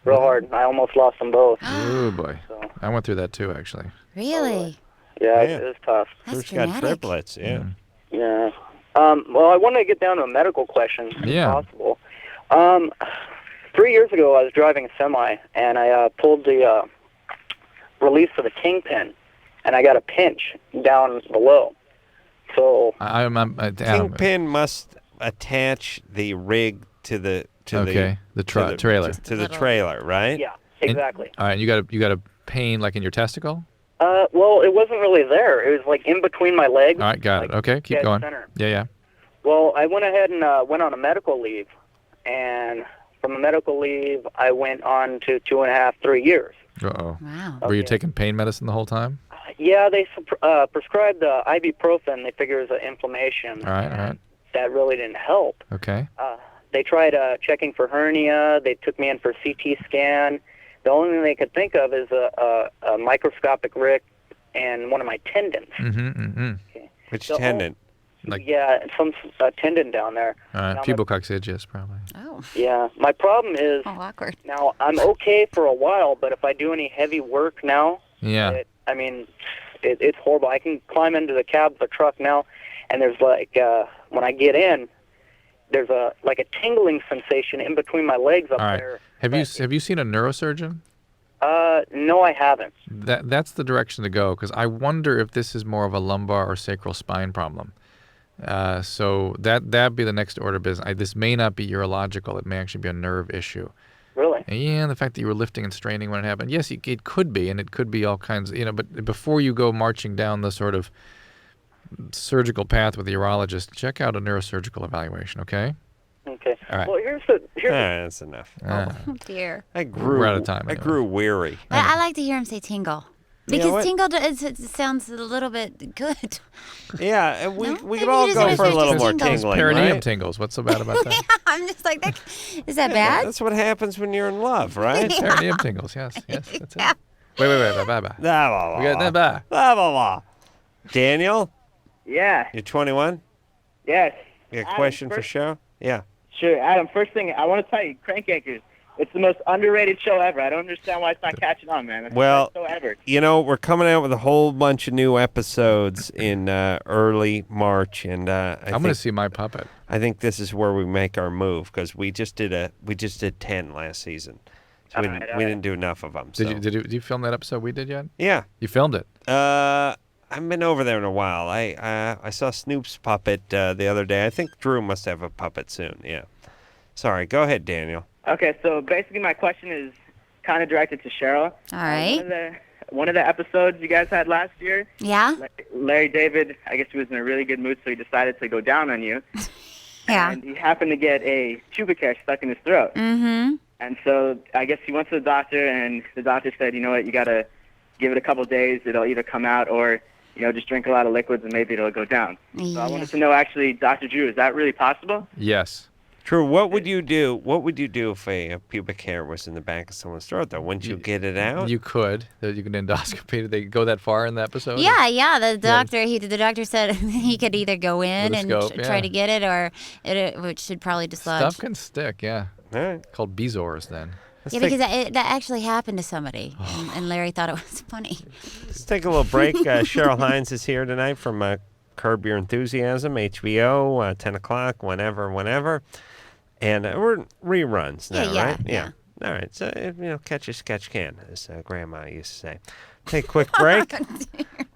Real hard. I almost lost them both. Oh, boy. I went through that too, actually. Really? Yeah, Yeah. it was tough. That's Drew's got dramatic. triplets, yeah. Yeah. Well, I wanted to get down to a medical question, if Yeah. possible. 3 years ago, I was driving a semi, and I pulled the release of the kingpin, and I got a pinch down below. So Adam, Kingpin must attach the rig to the Okay, the trailer. to the trailer, right? yeah, exactly. All right, you got a pain like in your testicle? Well, it wasn't really there. It was like in between my legs. All right, got it. like Okay, keep dead going. center. Yeah. Well, I went ahead and went on a medical leave, and from a medical leave, I went on to 2.5, 3 years. Uh-oh. Wow. Were you taking pain medicine the whole time? Yeah, they prescribed ibuprofen. They figure it was an inflammation. All right. That really didn't help. Okay. They tried checking for hernia. They took me in for CT scan. The only thing they could think of is a microscopic rick and one of my tendons. Mm-hmm. Which So- tendon? Yeah, some tendon down there. All right, Now, pubococcygis probably. Oh. Yeah, my problem is awkward. now I'm okay for a while, but if I do any heavy work now, Yeah. it's horrible. I can climb into the cab of a truck now, and there's like when I get in, there's a tingling sensation in between my legs up All right. there. Have you seen a neurosurgeon? No, I haven't. That's the direction to go, because I wonder if this is more of a lumbar or sacral spine problem. So that'd be the next order of business. This may not be urological. It may actually be a nerve issue. Really? Yeah, and the fact that you were lifting and straining when it happened. Yes, it could be, and it could be all kinds of, but before you go marching down the sort of surgical path with the urologist, check out a neurosurgical evaluation, okay? Okay. All right. Well, here's That's enough. Oh dear. I grew We're out of time I anyway. grew weary. I like to hear him say tingle. Because tingle, it sounds a little bit good. Yeah, and we Maybe could all you just go wanna for a feel little just more tingles. tingling, Perineum right? tingles. What's so bad about that? I'm just like, is that Yeah, bad? that's what happens when you're in love, right? Perineum tingles. Yes, that's it. Wait, bye. Blah, blah, We got that blah. bye. Blah, blah, blah. Daniel, Yeah. you're 21? Yes. You got a Adam, question for first- show? Yeah. Sure, Adam. First thing I want to tell you, Crank Anchors. It's the most underrated show ever. I don't understand why it's not catching on, man. It's Well, the best show ever. You know, we're coming out with a whole bunch of new episodes in early March, and I'm going to see my puppet. I think this is where we make our move because we just did 10 last season, so we didn't do enough of them. Did you film that episode we did yet? Yeah. You filmed it. I haven't been over there in a while. I saw Snoop's puppet the other day. I think Drew must have a puppet soon. Yeah. Sorry. Go ahead, Daniel. Okay, so basically my question is kind of directed to Cheryl. All right. One of the episodes you guys had last year, Yeah? Larry David, I guess he was in a really good mood, so he decided to go down on you. Yeah. And he happened to get a pubic hair stuck in his throat. Mm-hmm. And so I guess he went to the doctor, and the doctor said, you know what, you got to give it a couple days. It'll either come out or, just drink a lot of liquids and maybe it'll go down. So I wanted to know, actually, Dr. Drew, is that really possible? Yes. Drew, what would you do? What would you do if a pubic hair was in the back of someone's throat? Though, wouldn't you get it out? You could. You can endoscopy. Did they go that far in the episode? Yeah. The doctor said he could either go in With a and scope, try to get it, or it should probably dislodge. Stuff can stick. Yeah. All right. Called Bezors then. Yeah, because that actually happened to somebody, and Larry thought it was funny. Let's take a little break. Cheryl Hines is here tonight from Curb Your Enthusiasm, HBO, 10 o'clock, whenever. And we're reruns now, right? Yeah. All right. So, catch as catch can, as Grandma used to say. Take a quick break.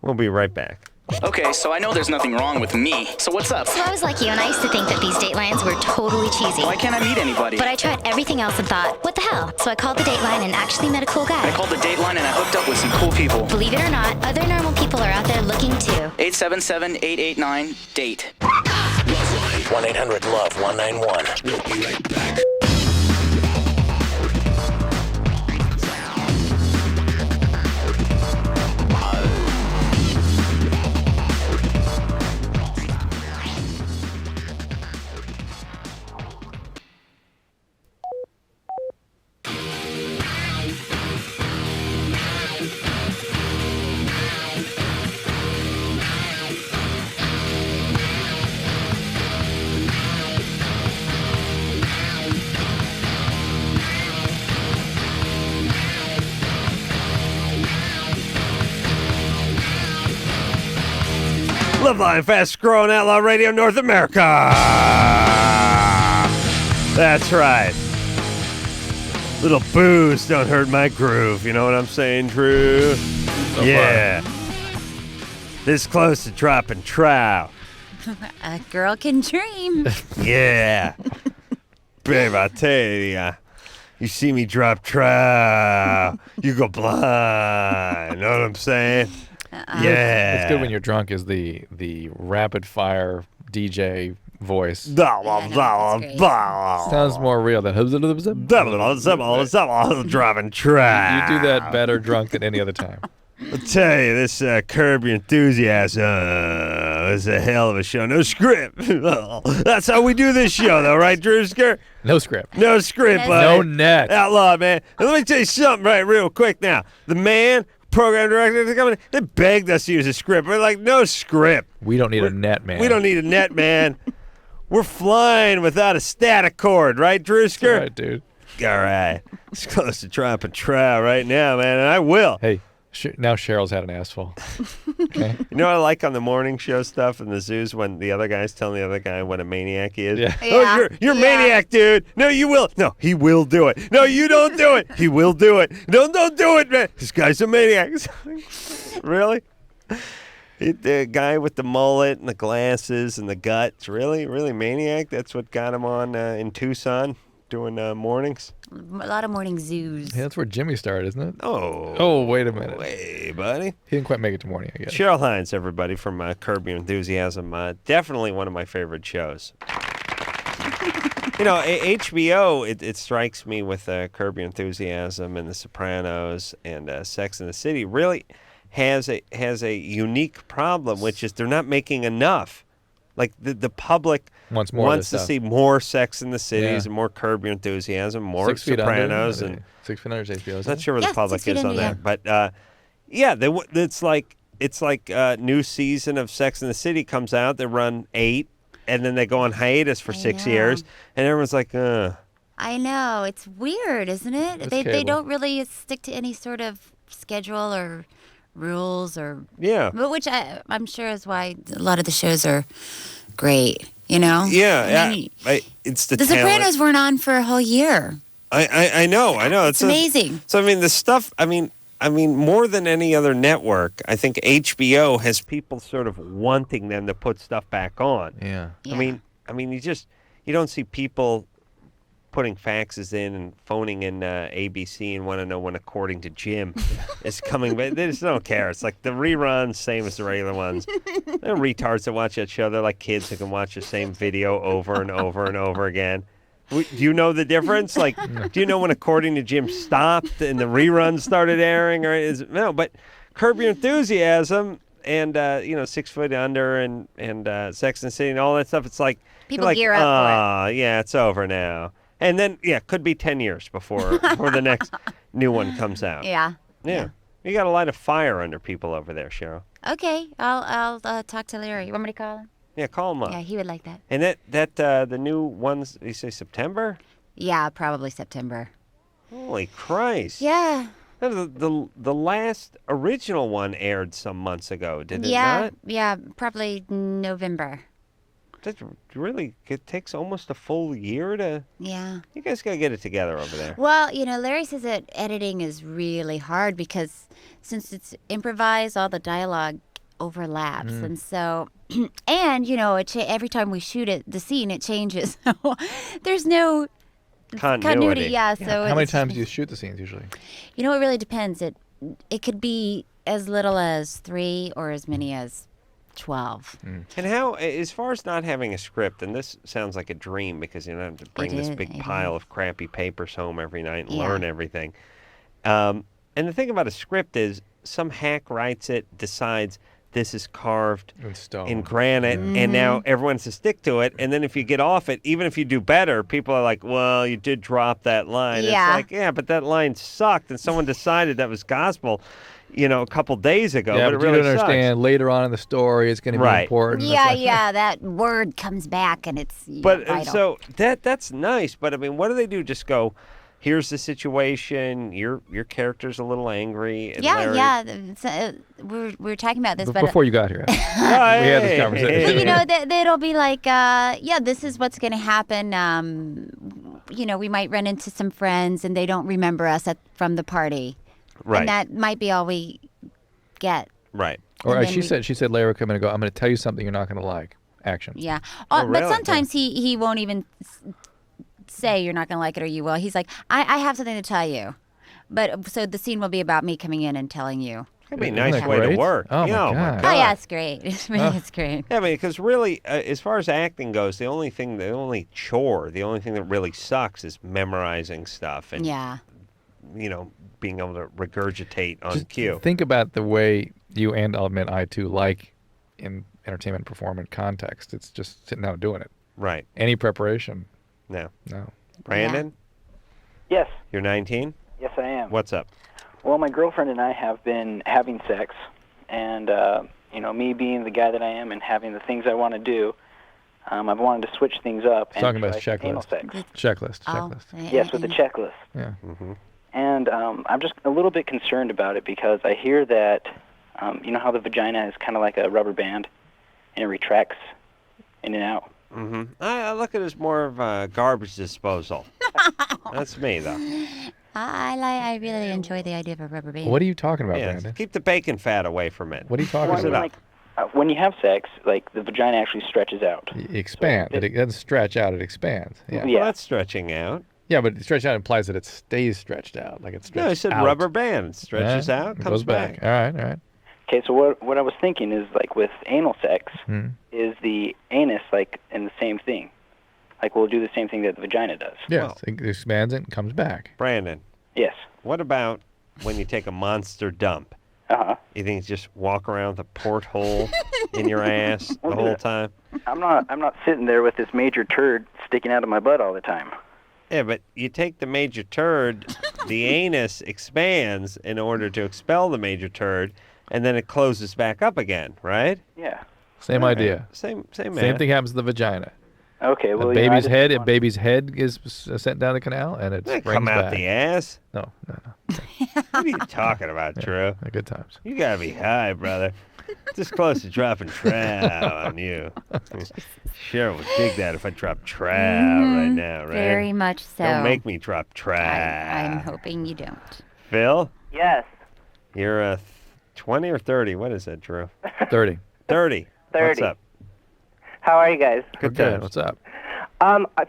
We'll be right back. Okay, so I know there's nothing wrong with me. So what's up? So I was like you, and I used to think that these Datelines were totally cheesy. Why can't I meet anybody? But I tried everything else and thought, what the hell? So I called the Dateline and actually met a cool guy. I called the Dateline and I hooked up with some cool people. Believe it or not, other normal people are out there looking too. 877-889-DATE. 1-800-LOVE-191. We'll be right back. LoveLine, fast growing outlaw radio North America. That's right. Little booze don't hurt my groove. You know what I'm saying, Drew? Yeah. This close to dropping trow. A girl can dream. Yeah. Babe, I tell you, you see me drop trow, you go blind. Know what I'm saying? Yeah. It's good when you're drunk is the rapid fire DJ voice. Sounds more real than driving trow. You do that better drunk than any other time. I'll tell you, this Curb Your Enthusiasm is a hell of a show. No script. That's how we do this show, though, right, Drew? No script. No script, buddy. No net. Outlaw, man. And let me tell you something right real quick now. The man, program director, they begged us to use a script. We're like, no script. We don't need a net, man. We don't need a net, man. We're flying without a static cord, right, Drewsker? All right, dude. All right. It's close to dropping trow right now, man, and I will. Hey. Now Cheryl's had an asshole. Okay. You know what I like on the morning show stuff in the zoos when the other guy's telling the other guy what a maniac he is? Yeah. Oh, you're a maniac, dude. No, you will. No, he will do it. No, you don't do it. He will do it. No, don't do it, man. This guy's a maniac. Really? The guy with the mullet and the glasses and the guts. Really? Really maniac? That's what got him on in Tucson doing mornings? A lot of morning zoos. Yeah, that's where Jimmy started, isn't it? Oh, wait a minute. Hey, buddy. He didn't quite make it to morning, I guess. Cheryl Hines, everybody, from Curb Your Enthusiasm. Definitely one of my favorite shows. HBO, it strikes me with Curb Your Enthusiasm and The Sopranos and Sex and the City, really has a unique problem, which is they're not making enough. Like the public wants more of wants this to stuff. see more Sex in the Cities Yeah. and more Curb Your Enthusiasm, more 6 Feet Sopranos, Under, and 6 Feet Under is HBO. I'm not sure where the public 6 Feet is on Under, that, but yeah, it's like new season of Sex in the City comes out. They run 8, and then they go on hiatus for 6 years, and everyone's like, I know. It's weird, isn't it? It's They cable. don't really stick to any sort of schedule or rules or but which I'm sure is why a lot of the shows are great. You know? yeah, I mean, it's the The talent. Sopranos weren't on for a whole year. I know. It's amazing. So I mean, the stuff. I mean, more than any other network, I think HBO has people sort of wanting them to put stuff back on. Yeah. I mean, you don't see people putting faxes in and phoning in ABC and want to know when According to Jim is coming, but they just don't care. It's like the reruns, same as the regular ones. They're retards that watch that show. They're like kids who can watch the same video over and over and over again. Do you know the difference? Like, do you know when According to Jim stopped and the reruns started airing? Or no? But Curb Your Enthusiasm and 6 Foot Under and Sex and the City and all that stuff. It's like People you're like, gear up for yeah, it's over now. And then could be 10 years before the next new one comes out. Yeah. Yeah. You got to light a fire under people over there, Cheryl. Okay, I'll talk to Larry. You want me to call him? Yeah, call him up. Yeah, he would like that. And that the new ones, you say September? Yeah, probably September. Holy Christ. Yeah. The last original one aired some months ago, did it Yeah, not? yeah, probably November. It takes almost a full year to... Yeah. You guys got to get it together over there. Well, Larry says that editing is really hard because since it's improvised, all the dialogue overlaps. And so, and, every time we shoot the scene, it changes. So there's no continuity. Yeah, so how many times do you shoot the scenes usually? It really depends. It could be as little as 3 or as many as 12. And how, as far as not having a script, and this sounds like a dream because you don't have to bring this big pile of crappy papers home every night and learn everything. And the thing about a script is some hack writes it, decides this is carved in granite, and now everyone has to stick to it. And then if you get off it, even if you do better, people are like, well, you did drop that line. Yeah. It's like, but that line sucked, and someone decided that was gospel. A couple days ago, Yeah, but it you really don't understand. sucks. Later on in the story, it's going to be important. Yeah, that word comes back and it's vital. So that's nice. But I mean, what do they do? Just go, here's the situation. Your character's a little angry. And Larry... we were talking about this, but before you got here, we had this conversation. But it'll be like, this is what's going to happen. We might run into some friends and they don't remember us from the party. Right. And that might be all we get. Right. Or she said, Larry would come in and go, I'm going to tell you something you're not going to like. Action. Yeah. really? But sometimes he won't even say you're not going to like it or you will. He's like, I have something to tell you. But so the scene will be about me coming in and telling you. That'd be a nice way to work. Oh, my God. Oh, yeah, it's great. It's great. Yeah, because really, as far as acting goes, the only thing that really sucks is memorizing stuff and, being able to regurgitate on cue. Think about the way you and I'll admit I too like in entertainment performance context. It's just sitting down and doing it. Right. Any preparation? No. Brandon? Yes. You're 19? Yes, I am. What's up? Well, my girlfriend and I have been having sex, and me being the guy that I am and having the things I want to do, I've wanted to switch things up. Talking about anal checklist. sex. Checklist. Yes, with the checklist. Yeah. Mm-hmm. And I'm just a little bit concerned about it because I hear that, how the vagina is kind of like a rubber band, and it retracts in and out. Mm-hmm. I look at it as more of a garbage disposal. That's me, though. I really enjoy the idea of a rubber band. What are you talking about, Brandon? Keep the bacon fat away from it. What are you talking about? When you have sex, like the vagina actually stretches out. It expands. It doesn't stretch out. It expands. Yeah. Well, that's stretching out. Yeah, but stretch out implies that it stays stretched out, like it's stretched out. No, I said rubber band. It stretches out, comes goes back. All right. Okay, so what I was thinking is, like, with anal sex, is the anus, like, in the same thing? Like, we'll do the same thing that the vagina does. Yes, it expands it and comes back. Brandon. Yes. What about when you take a monster dump? You think just walk around with a porthole in your ass the whole time? I'm not sitting there with this major turd sticking out of my butt all the time. Yeah, but you take the major turd, the anus expands in order to expel the major turd, and then it closes back up again, right? Yeah. Same idea. Same man. Same thing happens to the vagina. Okay, well, a baby's head is sent down the canal, and it springs come out back. the ass. No. What are you talking about, Drew? Good times. You gotta be high, brother. This close to dropping trow on you. Cheryl would dig that if I dropped trow right now, right? Very much so. Don't make me drop trow. I'm hoping you don't. Phil? Yes. You're 20 or 30? What is that, Drew? 30. 30. 30. What's up? How are you guys? Good. What's up?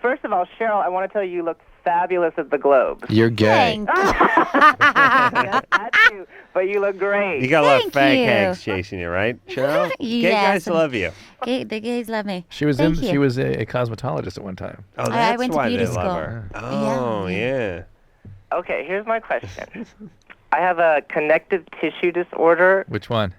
First of all, Cheryl, I want to tell you look fabulous at the Globe. You're gay. Yes, that too, but you look great. You got a lot of fag hags chasing you, right, Cheryl? Gay guys love you. The gays love me. She was Thank you. She was a cosmetologist at one time. Oh, that's I went to why beauty they love school. her. Oh, yeah. Okay, here's my question. I have a connective tissue disorder. Which one?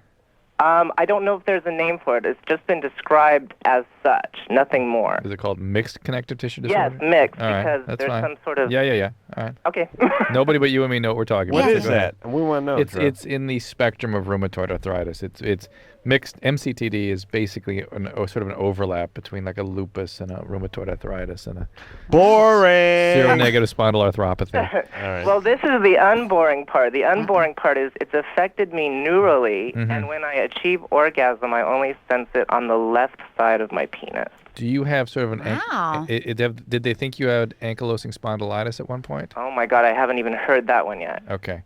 I don't know if there's a name for it. It's just been described as such, nothing more. Is it called mixed connective tissue disorder? Yes, mixed, All right, because that's there's fine. some sort of... Yeah. All right. Okay. Nobody but you and me know what we're talking about. What is Go ahead. that? We want to know. It's in the spectrum of rheumatoid arthritis. It's mixed. MCTD is basically sort of an overlap between like a lupus and a rheumatoid arthritis and a boring seronegative spondyloarthropathy. All right. Well, this is the unboring part. The unboring part is it's affected me neurally, Mhm. and when I achieve orgasm, I only sense it on the left side of my penis. Do you have sort of an Wow. did they think you had ankylosing spondylitis at one point? Oh my God, I haven't even heard that one yet. Okay.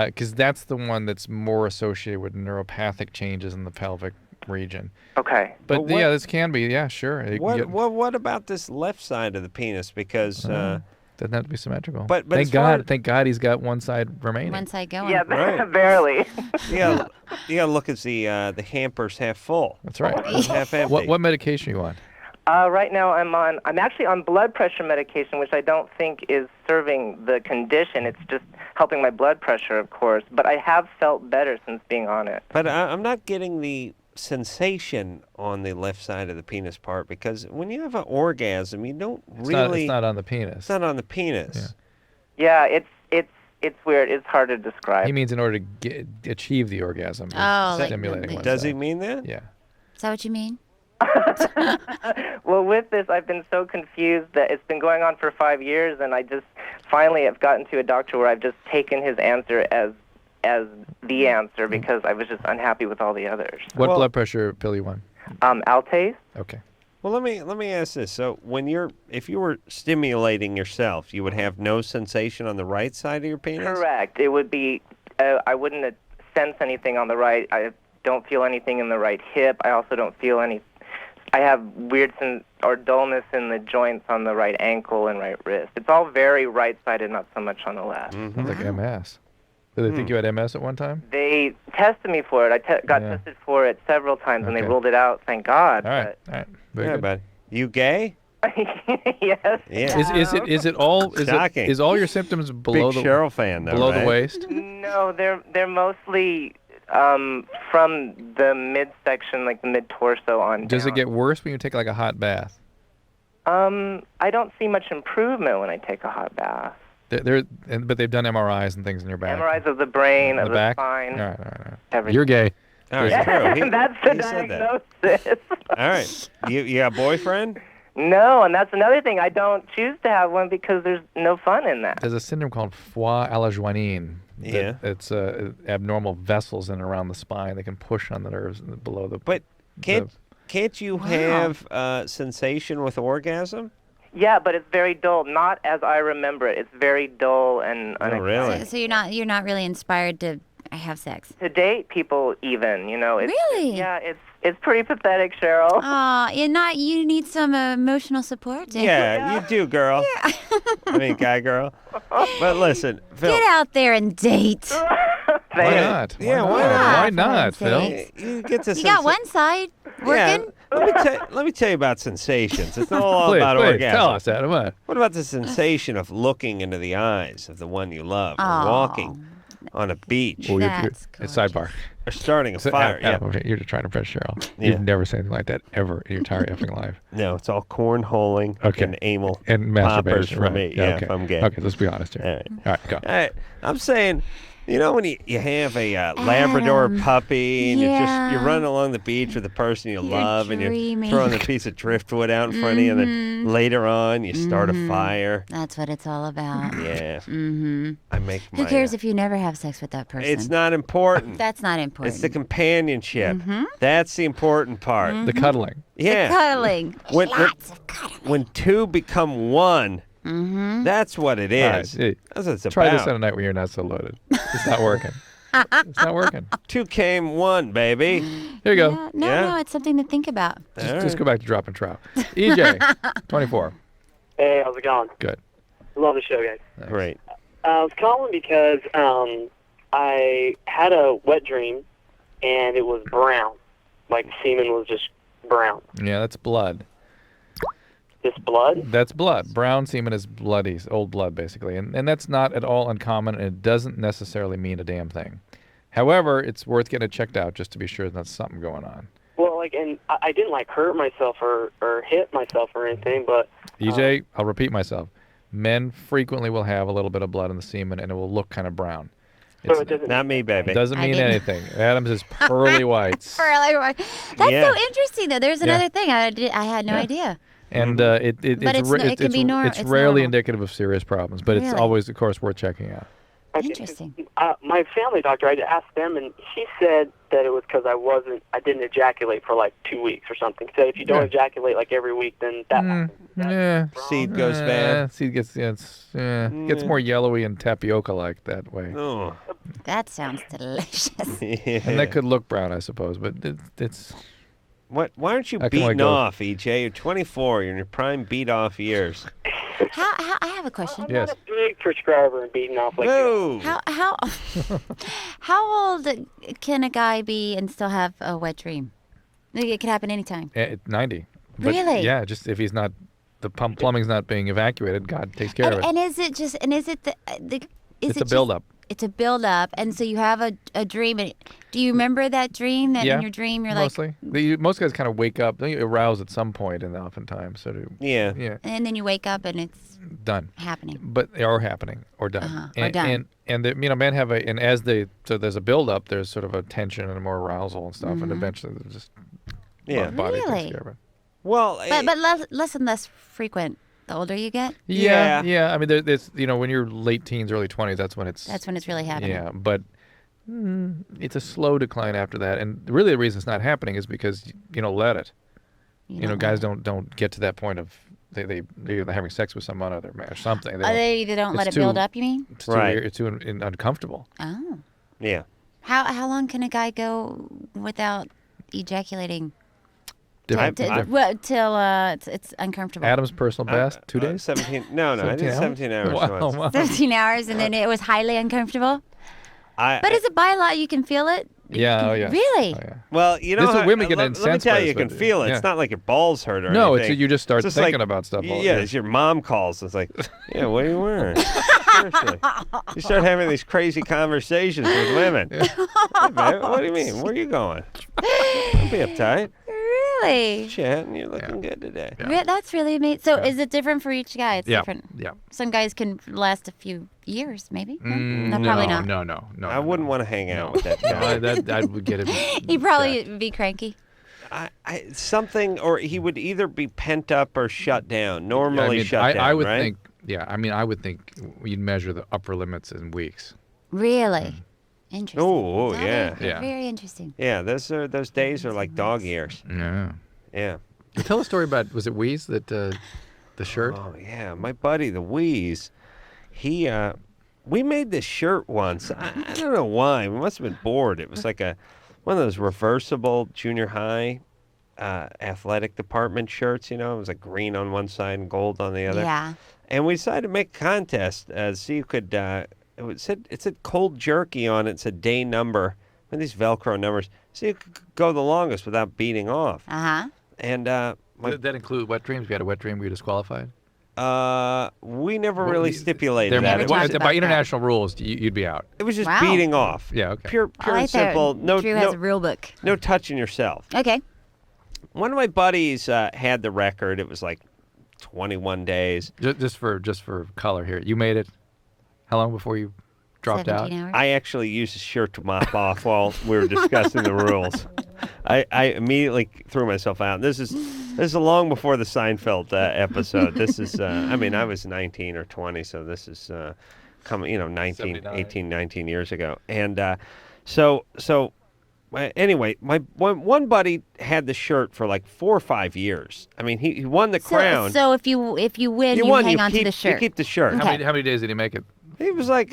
Because that's the one that's more associated with neuropathic changes in the pelvic region. Okay. But yeah, this can be. Yeah, sure. What about this left side of the penis? Because doesn't have to be symmetrical. But thank as far God, thank God he's got one side remaining. One side going. Yeah, Right. barely. you gotta look at the hamper's half full. That's right. It's half empty. What medication are you on? Right now I'm actually on blood pressure medication, which I don't think is serving the condition. It's just helping my blood pressure, of course. But I have felt better since being on it. But I'm not getting the sensation on the left side of the penis part, because when you have an orgasm, you don't really. It's not on the penis. It's not on the penis. Yeah, it's weird. It's hard to describe. He means in order to achieve the orgasm. Oh, like stimulating the- one Does side. he mean that? Yeah. Is that what you mean? Well, with this, I've been so confused that it's been going on for 5 years, and I just finally have gotten to a doctor where I've just taken his answer as the answer because I was just unhappy with all the others. What blood pressure pill you on? Altase. Okay. Well, let me ask this. So, if you were stimulating yourself, you would have no sensation on the right side of your penis? Correct. It would be. I wouldn't sense anything on the right. I don't feel anything in the right hip. I also don't feel any. I have weird or dullness in the joints on the right ankle and right wrist. It's all very right-sided, not so much on the left. Sounds like MS. Did they think you had MS at one time? They tested me for it. I got Yeah. tested for it several times, and they Okay. ruled it out. Thank God. All right. Very Yeah, good. but you gay? Yes. Yeah. Is it all Shocking. is all your symptoms below Big the Cheryl fan, though, below the right? waist? No, they're mostly from the midsection, like the mid torso on. Does it down. get worse when you take like a hot bath? I don't see much improvement when I take a hot bath. But they've done MRIs and things in your back. MRIs of the brain, The of the back? spine. All right. Everything. You're gay. All right, true. That's the he said that. diagnosis. All right. You got a boyfriend? No, and that's another thing. I don't choose to have one because there's no fun in that. There's a syndrome called foie à la joinine. Yeah. It's abnormal vessels in and around the spine. They can push on the nerves below the. But can't you have sensation with orgasm? Yeah, but it's very dull. Not as I remember it. It's very dull and Oh, really? So you're not really inspired to have sex. to date people even. It's, Really? Yeah, it's pretty pathetic, Cheryl. You need some emotional support. Yeah, you do, girl. I mean, guy, girl. But listen, Phil. Get out there and date. Why not? Yeah, why not? Why not, For Phil? heaven's You get to You got one side working. Yeah, let me tell you about sensations. It's not all Please, about please, orgasm. tell us, Adam. What? What about the sensation of looking into the eyes of the one you love, or Aw. walking on a beach. Well, That's it's sidebar. Or starting a So, fire. Adam, okay, you're just trying to impress Cheryl. Yeah. You've never said anything like that ever in your entire effing life. No, it's all cornholing and anal and poppers masturbation for right. me. Yeah, Yeah, okay. if I'm gay. Okay, let's be honest here. All right. Go. All right. I'm saying, you know, when you have a Labrador puppy and you're running along the beach with the person you love and dreaming. you're throwing a piece of driftwood out in front of you, and then later on you start a fire. That's what it's all about. Yeah. Mm-hmm. I make Who cares if you never have sex with that person? It's not important. That's not important. It's the companionship. That's the important part. The cuddling. Yeah. The cuddling. Lots of cuddling. When two become one, that's what it is. All right, hey, That's what it's try about. this on a night when you're not so loaded. It's not working. It's not working. Two came one, baby. Here you go. Yeah. No, it's something to think about. Just go back to drop and trout. EJ, 24. Hey, how's it going? Good. Love the show, guys. Great. I was calling because I had a wet dream, and it was brown. Like, semen was just brown. Yeah, that's blood. This blood? That's blood. Brown semen is bloody, old blood, basically. And that's not at all uncommon, and it doesn't necessarily mean a damn thing. However, it's worth getting it checked out just to be sure there's something going on. Well, like, and I didn't, like, hurt myself or hit myself or anything, but... EJ, I'll repeat myself. Men frequently will have a little bit of blood in the semen, and it will look kind of brown. So it doesn't not me, baby. It doesn't mean anything. Adam's is pearly whites. Pearly white. That's Yeah. so interesting, though. There's another thing. I had no idea. And But it can be it's it's rarely normal. indicative of serious problems, but it's Really? always, of course, worth checking out. Interesting. My family doctor, I asked them, and she said that it was because I didn't ejaculate for, like, 2 weeks or something. Said if you don't ejaculate, like, every week, then that happens. Yeah. Seed goes bad. Seed gets gets more yellowy and tapioca-like that way. Oh. That sounds delicious. And that could look brown, I suppose, but it's... Why aren't you How can I beating go? off, EJ? You're 24. You're in your prime beat-off years. How I have a question. Yes. I'm not a big prescriber and beating off like No. How old can a guy be and still have a wet dream? It could happen anytime. 90. But Really? Yeah, just if he's not, the plumbing's not being evacuated, God takes care of it. And is it just? And is it the? It's a buildup. It's a buildup, and so you have a dream. And do you remember that dream? That Yeah, in your dream you're mostly. Most guys kind of wake up, they arouse at some point, and oftentimes, yeah, like, and then you wake up and it's done. happening. But they are happening or done. Or done. And men have so there's a buildup, there's sort of a tension and more arousal and stuff, and eventually there's just body takes Really? care of it. Well, but less and less frequent the older you get. Yeah. I mean, there's when you're late teens, early 20s, that's when it's really happening. Yeah, but it's a slow decline after that, and really the reason it's not happening is because you don't let it. Guys don't get to that point of they're having sex with someone other man or something. They either don't let it build up. You mean? It's too weird, it's too uncomfortable. Oh. Yeah. How long can a guy go without ejaculating? Till it's uncomfortable. Adam's personal best, 2 days? 17. No, I did 17 hours. Wow. 17 hours, and then it was highly uncomfortable. But is it by law you can feel it? Yeah, oh yeah. Really? Oh, yeah. Well, you know, This is what women get let incensed me tell by you, you this, can but, feel it. yeah. It's not like your balls hurt or No, anything. it's you just start It's thinking like, about stuff. Yeah, it's your mom calls. It's like, yeah, what are you wearing? Seriously. You start having these crazy conversations with women. Hey, babe, what do you mean? Where are you going? Don't be uptight. Really? Chatting, you're looking good today. That's really amazing. So is it different for each guy? It's different. Yeah. Some guys can last a few years, maybe. No, probably not. No. I wouldn't want to hang out with that guy. I would get it. He'd probably be cranky. Something, or he would either be pent up or shut down. Normally shut down, I would right? think. Yeah, I would think you'd measure the upper limits in weeks. Really? Interesting. Oh, yeah. Very, very interesting. Yeah, those days are like dog years. Yeah. Yeah. Tell a story about, was it Wheeze that the shirt? Oh yeah, my buddy the Wheeze, we made this shirt once. I don't know why. We must have been bored. It was like one of those reversible junior high athletic department shirts. It was like green on one side and gold on the other. Yeah. And we decided to make a contest so you could. It said cold jerky on it. It said day number and these Velcro numbers, so you could go the longest without beating off. Uh-huh. And Did that include wet dreams? If you had a wet dream, were you disqualified? We never really stipulated There- that. It was, by international rules, you'd be out. it was just Wow. beating off. Yeah, okay. Pure I like and that. simple. No, Drew has no, a rule book. no touching yourself. Okay. One of my buddies had the record. It was like 21 days. Just for color here, you made it. How long before you dropped out? 17 hours. I actually used a shirt to mop off while we were discussing the rules. I immediately threw myself out. This is long before the Seinfeld episode. This is I mean, I was 19 or 20, so this is coming 18, 19 years ago. And so anyway, my one buddy had the shirt for like 4 or 5 years. I mean, he won the crown. So if you win, you won, hang you on keep, to the shirt. You keep the shirt. Okay. How many days did he make it? It was like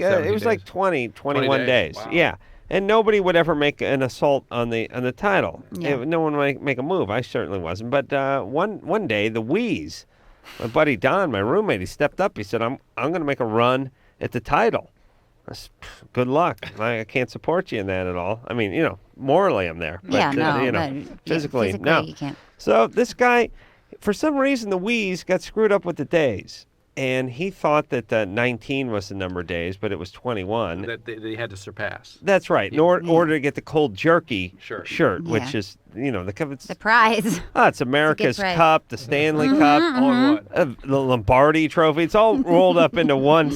21 days. Wow. Yeah. And nobody would ever make an assault on the title. Yeah. No one would make a move. I certainly wasn't. But one day, the Wheeze, my buddy Don, my roommate, he stepped up. He said, "I'm going to make a run at the title." I said, good luck. I can't support you in that at all. I mean, morally I'm there. But, Yeah, no, physically, physically no. you can't. So this guy, for some reason, the Wheeze got screwed up with the days. And he thought that 19 was the number of days, but it was 21. That they had to surpass. That's right. In order to get the cold jerky shirt, Yeah. which is, it's The prize. it's America's prize. Cup, the Stanley Cup, On what? the Lombardi Trophy. It's all rolled up into one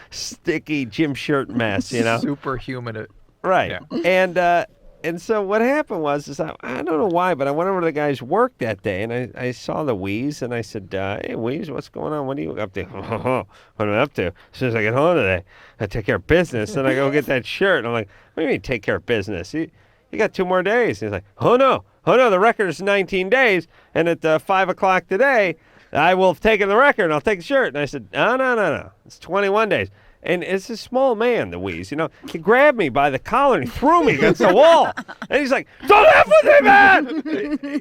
sticky gym shirt mess, Superhuman. Right. Yeah. And so what happened was I don't know why, but I went over to the guy's work that day, and I saw the Wheeze, and I said, hey, Wheeze, what's going on? What are you up to? What am I up to? As soon as I get home today, I take care of business, and I go get that shirt. And I'm like, what do you mean take care of business? You got 2 more days. And he's like, oh, no, the record is 19 days, and at 5 o'clock today, I will have taken the record, and I'll take the shirt. And I said, no, it's 21 days. And it's a small man, the Wheeze. He grabbed me by the collar and he threw me against the wall. And he's like, "Don't F with me, man!"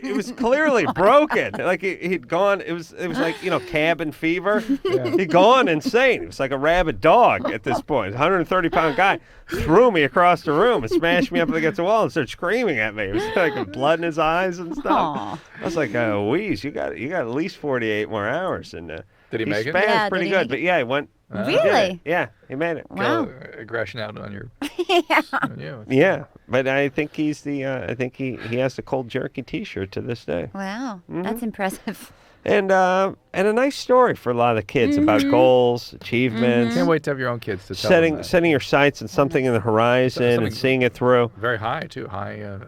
It was clearly broken. Like he'd gone. It was like cabin fever. Yeah. He'd gone insane. It was like a rabid dog at this point. 130-pound guy threw me across the room and smashed me up against the wall and started screaming at me. It was like blood in his eyes and stuff. Aww. I was like, Wheeze, you got at least 48 more hours. And did he make it? Spazzed pretty good, but yeah, he went. Really? Yeah, he made it. Wow. Aggression out on your. Yeah. On you. Yeah, but I think he's the. I think he has the cold jerky T-shirt to this day. Wow, that's impressive. And a nice story for a lot of the kids about goals, achievements. Can't wait to have your own kids to tell them that. Setting your sights on something in the horizon and seeing it through. Very high too. High.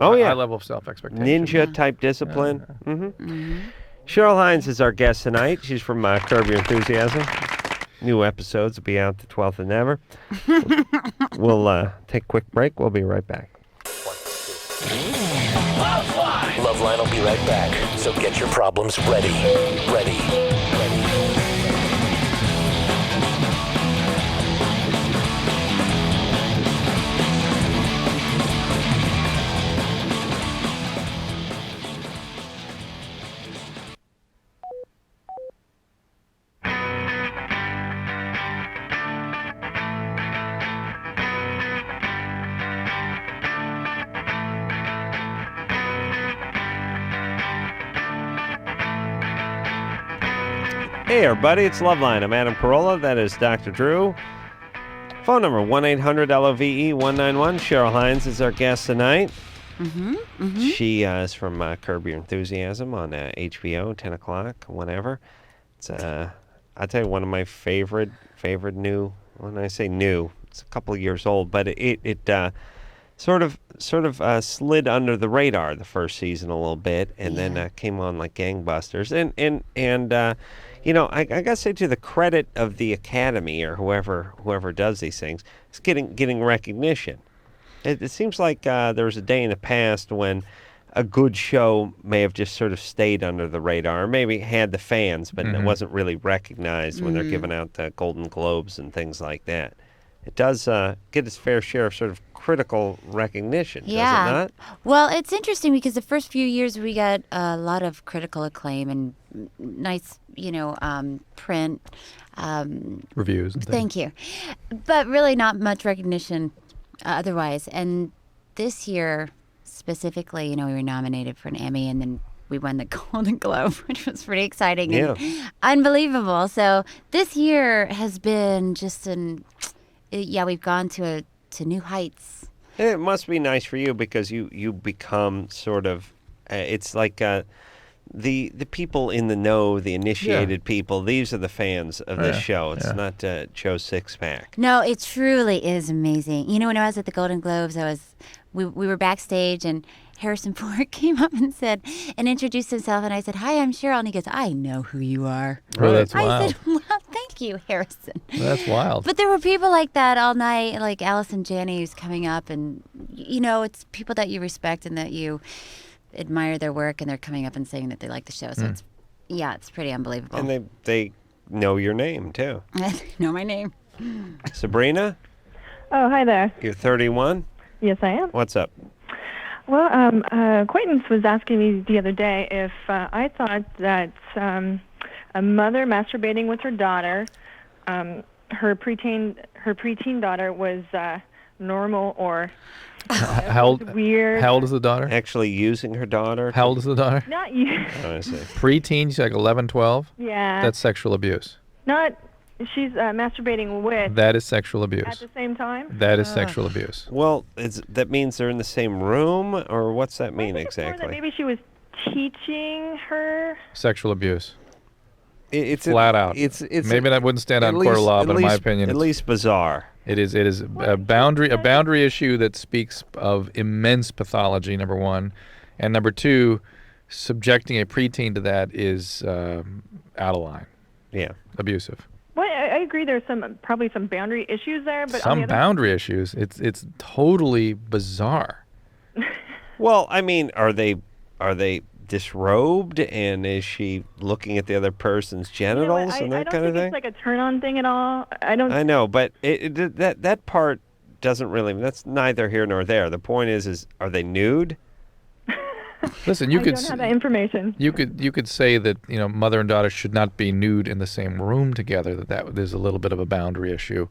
High level of self-expectation. Ninja type discipline. Yeah. Mm-hmm. Cheryl Hines is our guest tonight. She's from Curb Your Enthusiasm. New episodes will be out the 12th of Never. We'll take a quick break. We'll be right back. LoveLine will be right back. So get your problems ready. Ready. Hey, everybody, it's LoveLine. I'm Adam Carolla. That is Dr. Drew. Phone number 1-800-LOVE-191. Cheryl Hines is our guest tonight. She is from Curb Your Enthusiasm on HBO, 10 o'clock, whenever. It's, I'll tell you, one of my favorite new, when I say new, it's a couple of years old, but it sort of slid under the radar the first season a little bit, and then came on like gangbusters. And I gotta say, to the credit of the Academy or whoever does these things, it's getting recognition. It seems like there was a day in the past when a good show may have just sort of stayed under the radar, or maybe had the fans, but it wasn't really recognized when they're giving out the Golden Globes and things like that. It does get its fair share of sort of critical recognition, does it not? Well, it's interesting because the first few years we got a lot of critical acclaim and nice, print. Reviews and things. Thank you. But really not much recognition otherwise. And this year, specifically, we were nominated for an Emmy and then we won the Golden Globe, which was pretty exciting and Yeah. unbelievable. So this year has been just we've gone to new heights. It must be nice for you because you become sort of, it's like the people in the know, the initiated people. These are the fans of this show. It's not Joe Sixpack. No, it truly is amazing. You know, when I was at the Golden Globes, we were backstage and Harrison Ford came up and introduced himself, and I said, "Hi, I'm Cheryl," and he goes, "I know who you are." Oh, that's I wild. said, "Well, thank you, Harrison." That's wild. But there were people like that all night, like Allison Janney, who's coming up, and it's people that you respect and that you admire their work, and they're coming up and saying that they like the show. So it's pretty unbelievable. And they know your name too. know my name. Sabrina, Oh, hi there. you're 31. Yes, I am. What's up? Well, acquaintance was asking me the other day if I thought that a mother masturbating with her daughter, her preteen daughter, was normal or How old? weird. How old is the daughter? Actually using her daughter? How old is the daughter? Not you. Oh, I see. Preteen, she's like 11, 12? Yeah. That's sexual abuse. Not. She's masturbating with. That is sexual At abuse. the same time. That is sexual abuse. Well, that means they're in the same room, or what's that mean Or exactly? that maybe she was teaching her. Sexual abuse. It's Flat out. It's Maybe that wouldn't stand at out in court of least- law, at but in my least- opinion, at it's- least bizarre. It is a boundary issue that speaks of immense pathology. Number one, and number two, subjecting a preteen to that is out of line. Yeah, abusive. Well, I agree. There's probably some boundary issues there, but on Some the other boundary issues. It's totally bizarre. Well, I mean, are they disrobed, and is she looking at the other person's genitals and that I don't kind of think thing? it's like a turn-on thing at all. I don't. I know, but that part doesn't really. That's neither here nor there. The point is are they nude? Listen, you I could don't have that information. You could say that mother and daughter should not be nude in the same room together. That there's a little bit of a boundary issue,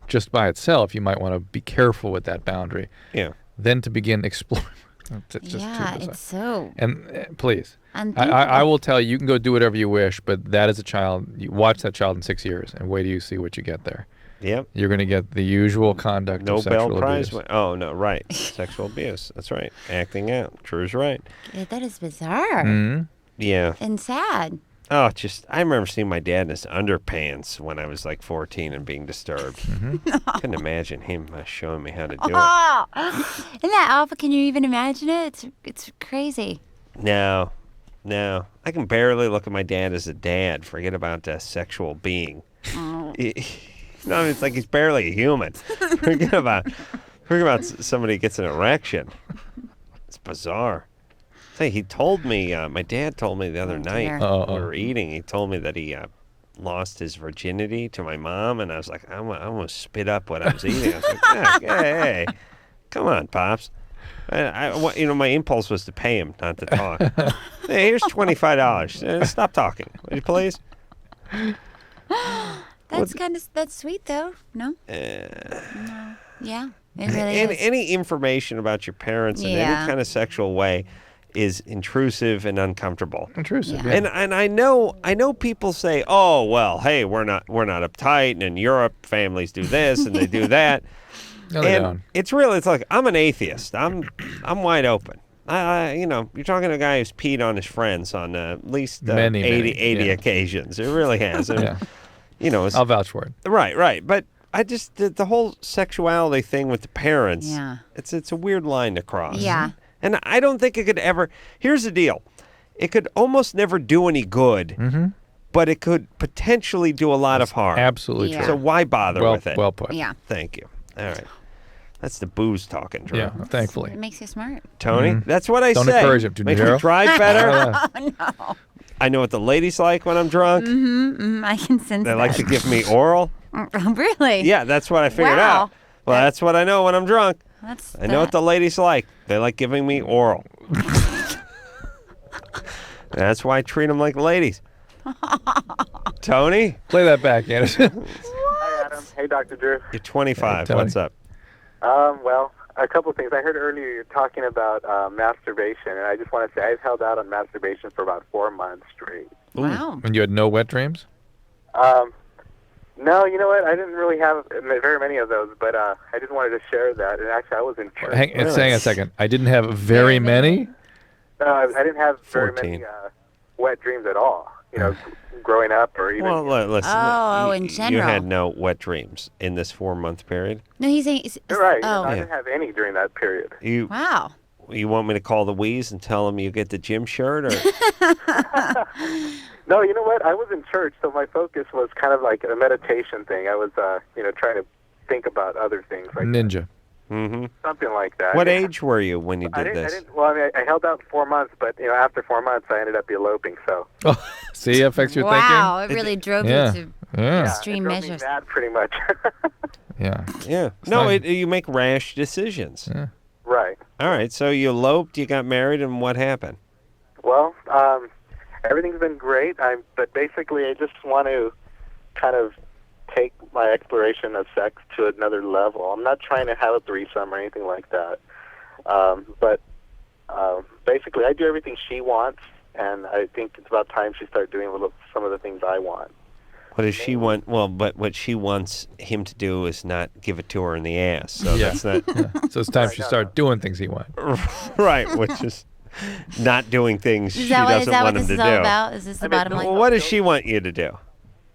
just by itself. You might want to be careful with that boundary. Yeah. Then to begin exploring. It's just Yeah, too bizarre. it's so And please, unthinkable. I will tell you, you can go do whatever you wish, but that is a child. You watch that child in 6 years, and wait till you see what you get there. Yep. You're going to get the usual conduct of Nobel sexual Prize. abuse. Oh no, right. Sexual abuse. That's right. Acting out. Drew's right. Yeah, that is bizarre Mm-hmm. Yeah. and sad. Oh, I remember seeing my dad in his underpants when I was like 14 and being disturbed. Couldn't imagine him showing me how to do it. Oh, isn't that awful? Can you even imagine it? It's crazy. No. I can barely look at my dad as a dad. Forget about a sexual being. Oh. No, it's like he's barely a human. Forget about somebody gets an erection. It's bizarre. Say, he told me, my dad told me the other night dear. when we were eating, he told me that he lost his virginity to my mom, and I was like, I almost spit up what I was eating. I was like, hey, come on, Pops. My impulse was to pay him, not to talk. Hey, here's $25. Stop talking, will you please? That's sweet though. No. No. Yeah, it really is. Any information about your parents in Yeah. any kind of sexual way is intrusive and uncomfortable. Intrusive, Yeah. yeah. And I know people say, "Oh, well, hey, we're not uptight, and in Europe families do this and they do that." No, they and don't. it's like I'm an atheist. I'm wide open. You're talking to a guy who's peed on his friends on at least Many, 80 yeah. occasions. It really has. And, Yeah. it's, I'll vouch for it. Right. But I just the whole sexuality thing with the parents. Yeah. It's a weird line to cross. Yeah. And I don't think it could ever. Here's the deal. It could almost never do any good, but it could potentially do a lot of harm. Absolutely Yeah. true. So why bother with it? Well put. Yeah. Thank you. All right. That's the booze talking, Drew. Yeah, thankfully. It makes you smart. Tony, that's what I Don't say. encourage him to, Makes me Daryl. drive better. Oh no. I know what the ladies like when I'm drunk. I can sense They that. like to give me oral. Oh, really? Yeah, that's what I figured Wow. out. Well, that's what I know when I'm drunk. That's I know what the ladies like. They like giving me oral. That's why I treat them like ladies. Tony? Play that back, Anderson. Hi, Adam. Hey, Dr. Drew. You're 25. Hey, Tony. Well, a couple of things. I heard earlier you're talking about masturbation, and I just want to say I've held out on masturbation for about 4 months straight. Wow. And you had no wet dreams? No, you know what? I didn't really have very many of those, but I just wanted to share that. And actually, I was in church. Hang on a second. I didn't have very many? I didn't have very 14. many wet dreams at all. You know, growing up or even. Well, listen. in You general. had no wet dreams in this 4-month period. No, he's saying. You're right. Oh. I didn't have any during that period. Wow. You want me to call the Wheeze and tell them you get the gym shirt? Or No, you know what? I was in church, so my focus was kind of like a meditation thing. I was, trying to think about other things like Ninja. Mm-hmm. something like that. What Yeah. age were you when you did this? I held out 4 months, but after 4 months, I ended up eloping. So. Oh, see, it affects your Wow, thinking? it really drove Yeah. you to Yeah. extreme it drove measures. Me mad, pretty much. Yeah. Yeah. No, you make rash decisions. Yeah. Right. All right. So you eloped, you got married, and what happened? Well, everything's been great. But basically, I just want to kind of take my exploration of sex to another level. I'm not trying to have a threesome or anything like that. But basically, I do everything she wants, and I think it's about time she started doing some of the things I want. What does she want? Well, but what she wants him to do is not give it to her in the ass. So Yeah. that's not. Yeah. So it's time she start doing things he wants. Right, which is not doing things Is she that what, doesn't is that want what him this to is all do. about? Is this the bottom line? Well, what does she want you to do?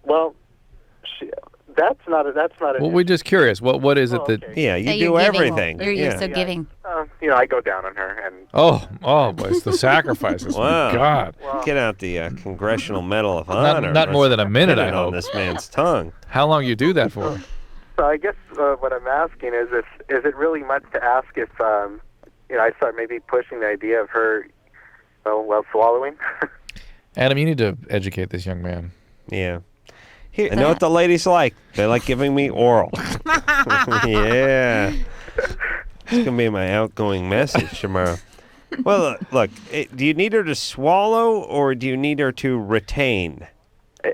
Well, that's not it. Well, we're just curious. What is it that? Yeah, you So do you're giving. everything. You're yeah. so giving. I go down on her, and Oh, boy, it's the sacrifices. Wow. My God. Get out the Congressional Medal of Honor. Not more than a minute, Put I it hope. on this man's tongue. How long you do that for? so I guess what I'm asking is it really much to ask if I start maybe pushing the idea of her, swallowing? Adam, you need to educate this young man. Yeah. I know what the ladies like. They like giving me oral. Yeah. It's going to be my outgoing message tomorrow. Well, look, do you need her to swallow or do you need her to retain?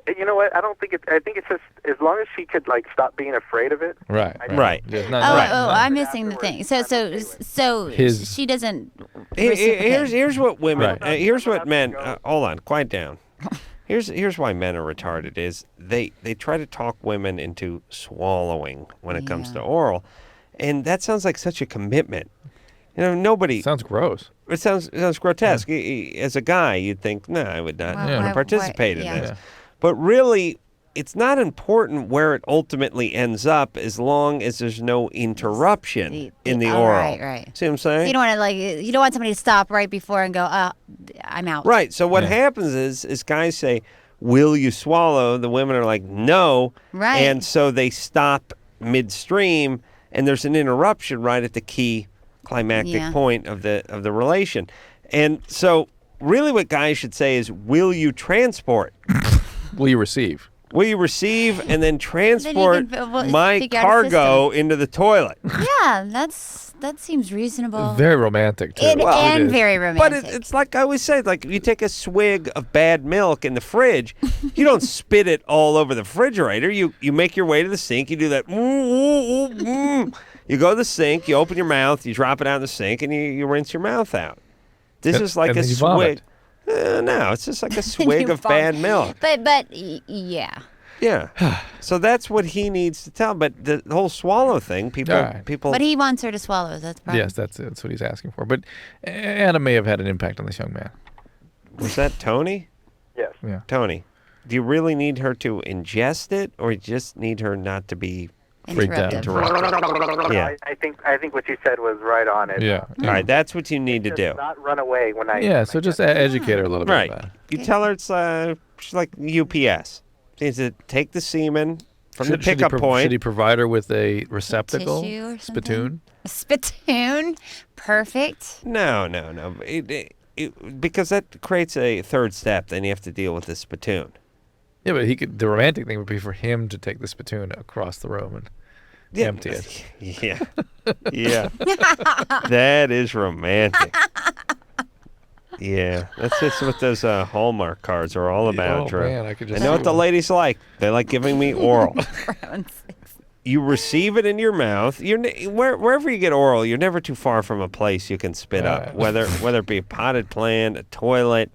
You know what? I don't think I think it's just as long as she could stop being afraid of it. Right. Right. I'm missing the thing. So His- she doesn't. Here's what women. Right. Here's what men. Hold on, quiet down. Here's why men are retarded. Is they try to talk women into swallowing when it comes to oral, and that sounds like such a commitment. Nobody. Sounds gross. It sounds grotesque. As a guy, you'd think, no, I would not want to participate in this. Yeah. But really, it's not important where it ultimately ends up as long as there's no interruption in the oral. Right. See what I'm saying? You don't want to you don't want somebody to stop right before and go, I'm out. Right. So what happens is guys say, will you swallow? The women are like, no. Right. And so they stop midstream, and there's an interruption right at the key climactic point of the relation. And so really what guys should say is, will you transport? Will you receive? Will you receive and then transport can my figure out a cargo into the toilet? Yeah, that seems reasonable. Very romantic, too. And very romantic. But it's like I always say, like if you take a swig of bad milk in the fridge, you don't spit it all over the refrigerator. You make your way to the sink. You do that. You go to the sink. You open your mouth. You drop it out in the sink, and you rinse your mouth out. This is like and a then you vomit. swig. No, it's just like a swig of bad milk. But yeah. Yeah. So that's what he needs to tell. But the whole swallow thing, people. But he wants her to swallow. That's the problem. Yes, that's what he's asking for. But Adam may have had an impact on this young man. Was that Tony? Yes. Yeah. Tony, do you really need her to ingest it, or you just need her not to be freaked out? Yeah. I think what you said was right on it. Yeah. All right, that's what you need to do. Not run away when I. Yeah, so just educate her a little bit Right. about it. You tell her it's she's like UPS. She needs to take the semen from the pickup point. Should he provide her with a receptacle? Tissue or spittoon? A spittoon? Perfect. No. Because that creates a third step. Then you have to deal with the spittoon. Yeah, but the romantic thing would be for him to take the spittoon across the room and empty it. Yeah. Yeah. That is romantic. Yeah, that's just what those Hallmark cards are all about, Oh, Drew. man, I could just know what the ladies like. They like giving me oral. You receive it in your mouth. Wherever you get oral, you're never too far from a place you can spit up. Whether it be a potted plant, a toilet,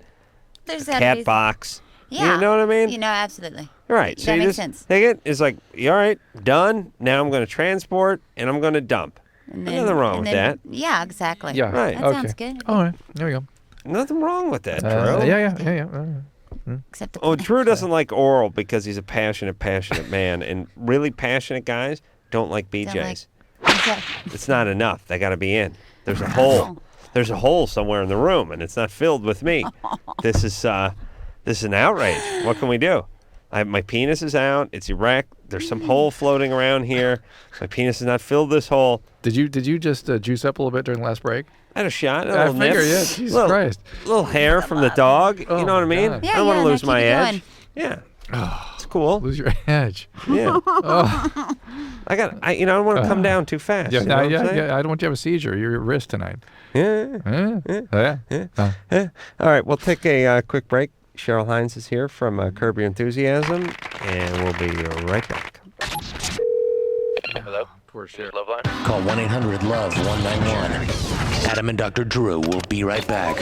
There's a that cat reason. box. Yeah. You know what I mean? You know, absolutely. Right. That So you makes just sense. take it. It's like, all right, done. Now I'm going to transport and I'm going to dump. And There's nothing wrong with that. Yeah, exactly. Yeah. Right. That sounds good. All right. There we go. Nothing wrong with that, Drew. Yeah. Except the Drew doesn't like oral because he's a passionate man, and really passionate guys don't like BJs. It's not enough. They got to be in. There's a hole. There's a hole somewhere in the room, and it's not filled with me. This is an outrage. What can we do? My penis is out. It's erect. There's some hole floating around here. My penis has not filled this hole. Did you just juice up a little bit during the last break? I had a shot. A I little figure, nip. yeah. Jesus Christ. Little hair from the dog. You know what I mean? God. I don't want to lose keep my it edge. going. Yeah. It's cool. Lose your edge. Yeah. Oh. I don't want to come down too fast. Yeah, you know what I'm saying? yeah. I don't want you to have a seizure. You're at risk tonight. Yeah. All right, we'll take a quick break. Cheryl Hines is here from Curb Your Enthusiasm, and we'll be right back. Hello? Poor shit. LoveLine? Call 1-800-LOVE-191. Adam and Dr. Drew will be right back.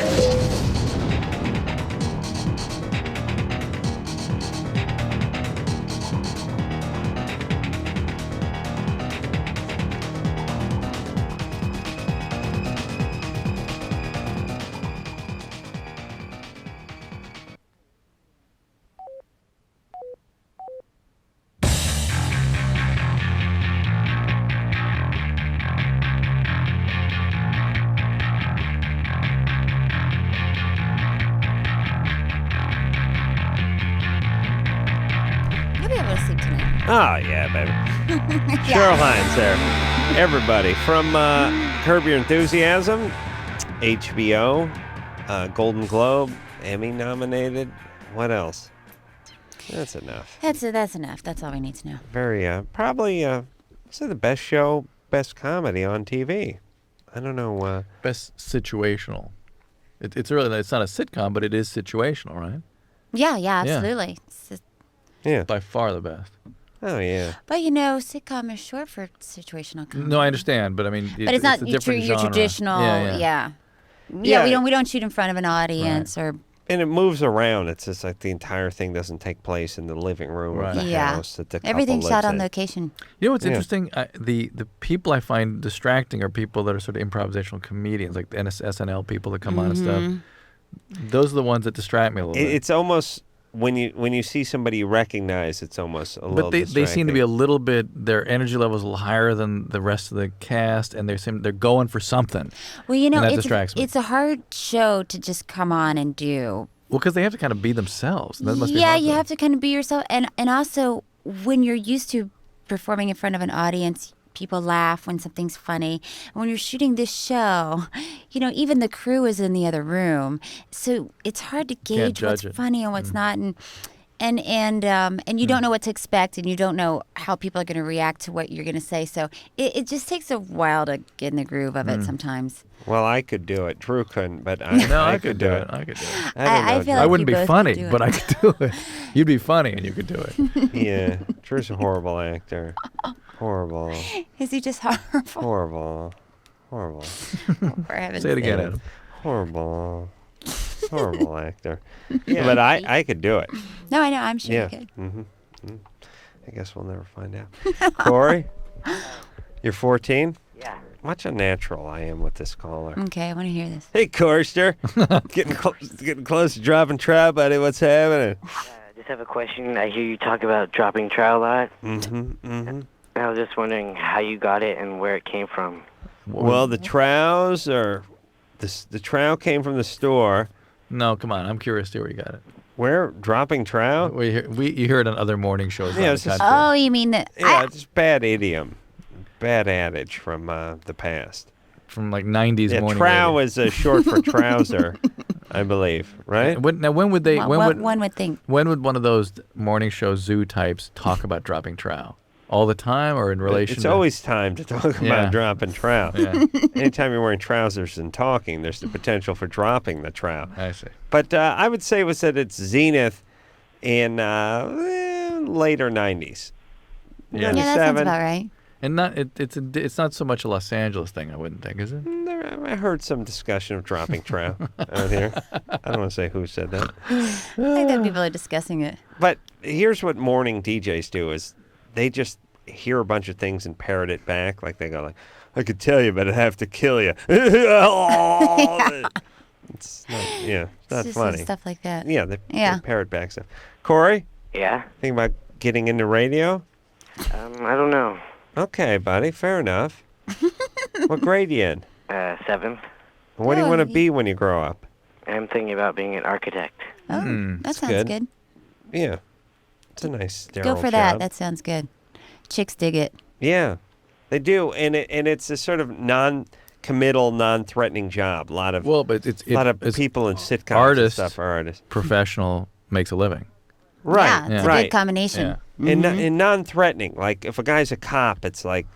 You'll be able to sleep tonight. Oh, yeah, baby. Cheryl Hines there. Everybody from Curb Your Enthusiasm, HBO, Golden Globe, Emmy nominated. What else? That's enough. That's enough. That's all we need to know. Very, probably, say the best show, best comedy on TV. I don't know. Best situational. It's not a sitcom, but it is situational, right? Yeah, absolutely. Yeah. By far the best. Oh, yeah. But sitcom is short for situational comedy. No, I understand, but I mean, But it's not a your different genre. traditional. Yeah. Yeah, we don't shoot in front of an audience or. And it moves around. It's just like the entire thing doesn't take place in the living room of the house that the couple Everything's lives shot on in. location. You know what's interesting? The people I find distracting are people that are sort of improvisational comedians, like the SNL people that come on and stuff. Those are the ones that distract me a little bit. It's almost when you see somebody you recognize, it's almost a little. But they seem to be a little bit. Their energy level is a little higher than the rest of the cast, and they're going for something. Well, and that distracts me. It's a hard show to just come on and do. Well, because they have to kind of be themselves. That must be Yeah, hard you for have to kind of be yourself, and also when you're used to performing in front of an audience, people laugh when something's funny. And when you're shooting this show, even the crew is in the other room, so it's hard to gauge what's funny and what's not, and you don't know what to expect, and you don't know how people are going to react to what you're going to say. So it just takes a while to get in the groove of it sometimes. Well, I could do it. Drew couldn't, but I could do it. I could do it. I feel like I wouldn't you be both funny, could do but it. I could do it. You'd be funny, and you could do it. Yeah, Drew's a horrible actor. Horrible. Is he just horrible? Horrible. For heaven's Say it again, sake. Adam. Horrible actor. Yeah, but I could do it. No, I know. I'm sure Yeah. you could. I guess we'll never find out. Corey, you're 14? Yeah. Watch how natural I am with this caller. Okay, I want to hear this. Hey, Corster. getting close to dropping trout, buddy. What's happening? I just have a question. I hear you talk about dropping trout a lot. I was just wondering how you got it and where it came from. Well, the trows are... The trout came from the store. No, come on. I'm curious to see where you got it. Where? Dropping trout? You hear it on other morning shows. Yeah, it's just, Oh, you mean that? yeah, it's bad idiom. Bad adage from the past. From like 90s yeah, morning. Trow is short for trouser, I believe, right? Now, when would they... One would think. When would one of those morning show zoo types talk about dropping trow? All the time, or in relation It's to... always time to talk about dropping trout. Yeah. Anytime you're wearing trousers and talking, there's the potential for dropping the trout. I see. But I would say it was at its zenith in later 90s. Yeah. Yeah, that sounds 97. about right. And it's not so much a Los Angeles thing, I wouldn't think, is it? I heard some discussion of dropping trout out here. I don't want to say who said that. I think that people are discussing it. But here's what morning DJs do: is they just hear a bunch of things and parrot it back. Like they go like, "I could tell you, but I'd have to kill you." It's not just funny. stuff like that. Yeah, they Yeah. parrot back stuff. Corey? Yeah? Think about getting into radio? I don't know. Okay, buddy, fair enough. What grade you in? 7th. What do you Oh, want to be when you grow up? I'm thinking about being an architect. Oh, that sounds good. Yeah. It's a nice sterile Go for that. job. That sounds good. Chicks dig it. Yeah, they do, and it's a sort of non-committal, non-threatening job. A lot of it's people in sitcoms artists, and stuff are artists. Professional makes a living. Right, Yeah, it's a right. good combination. Yeah. And non-threatening. Like if a guy's a cop, it's like,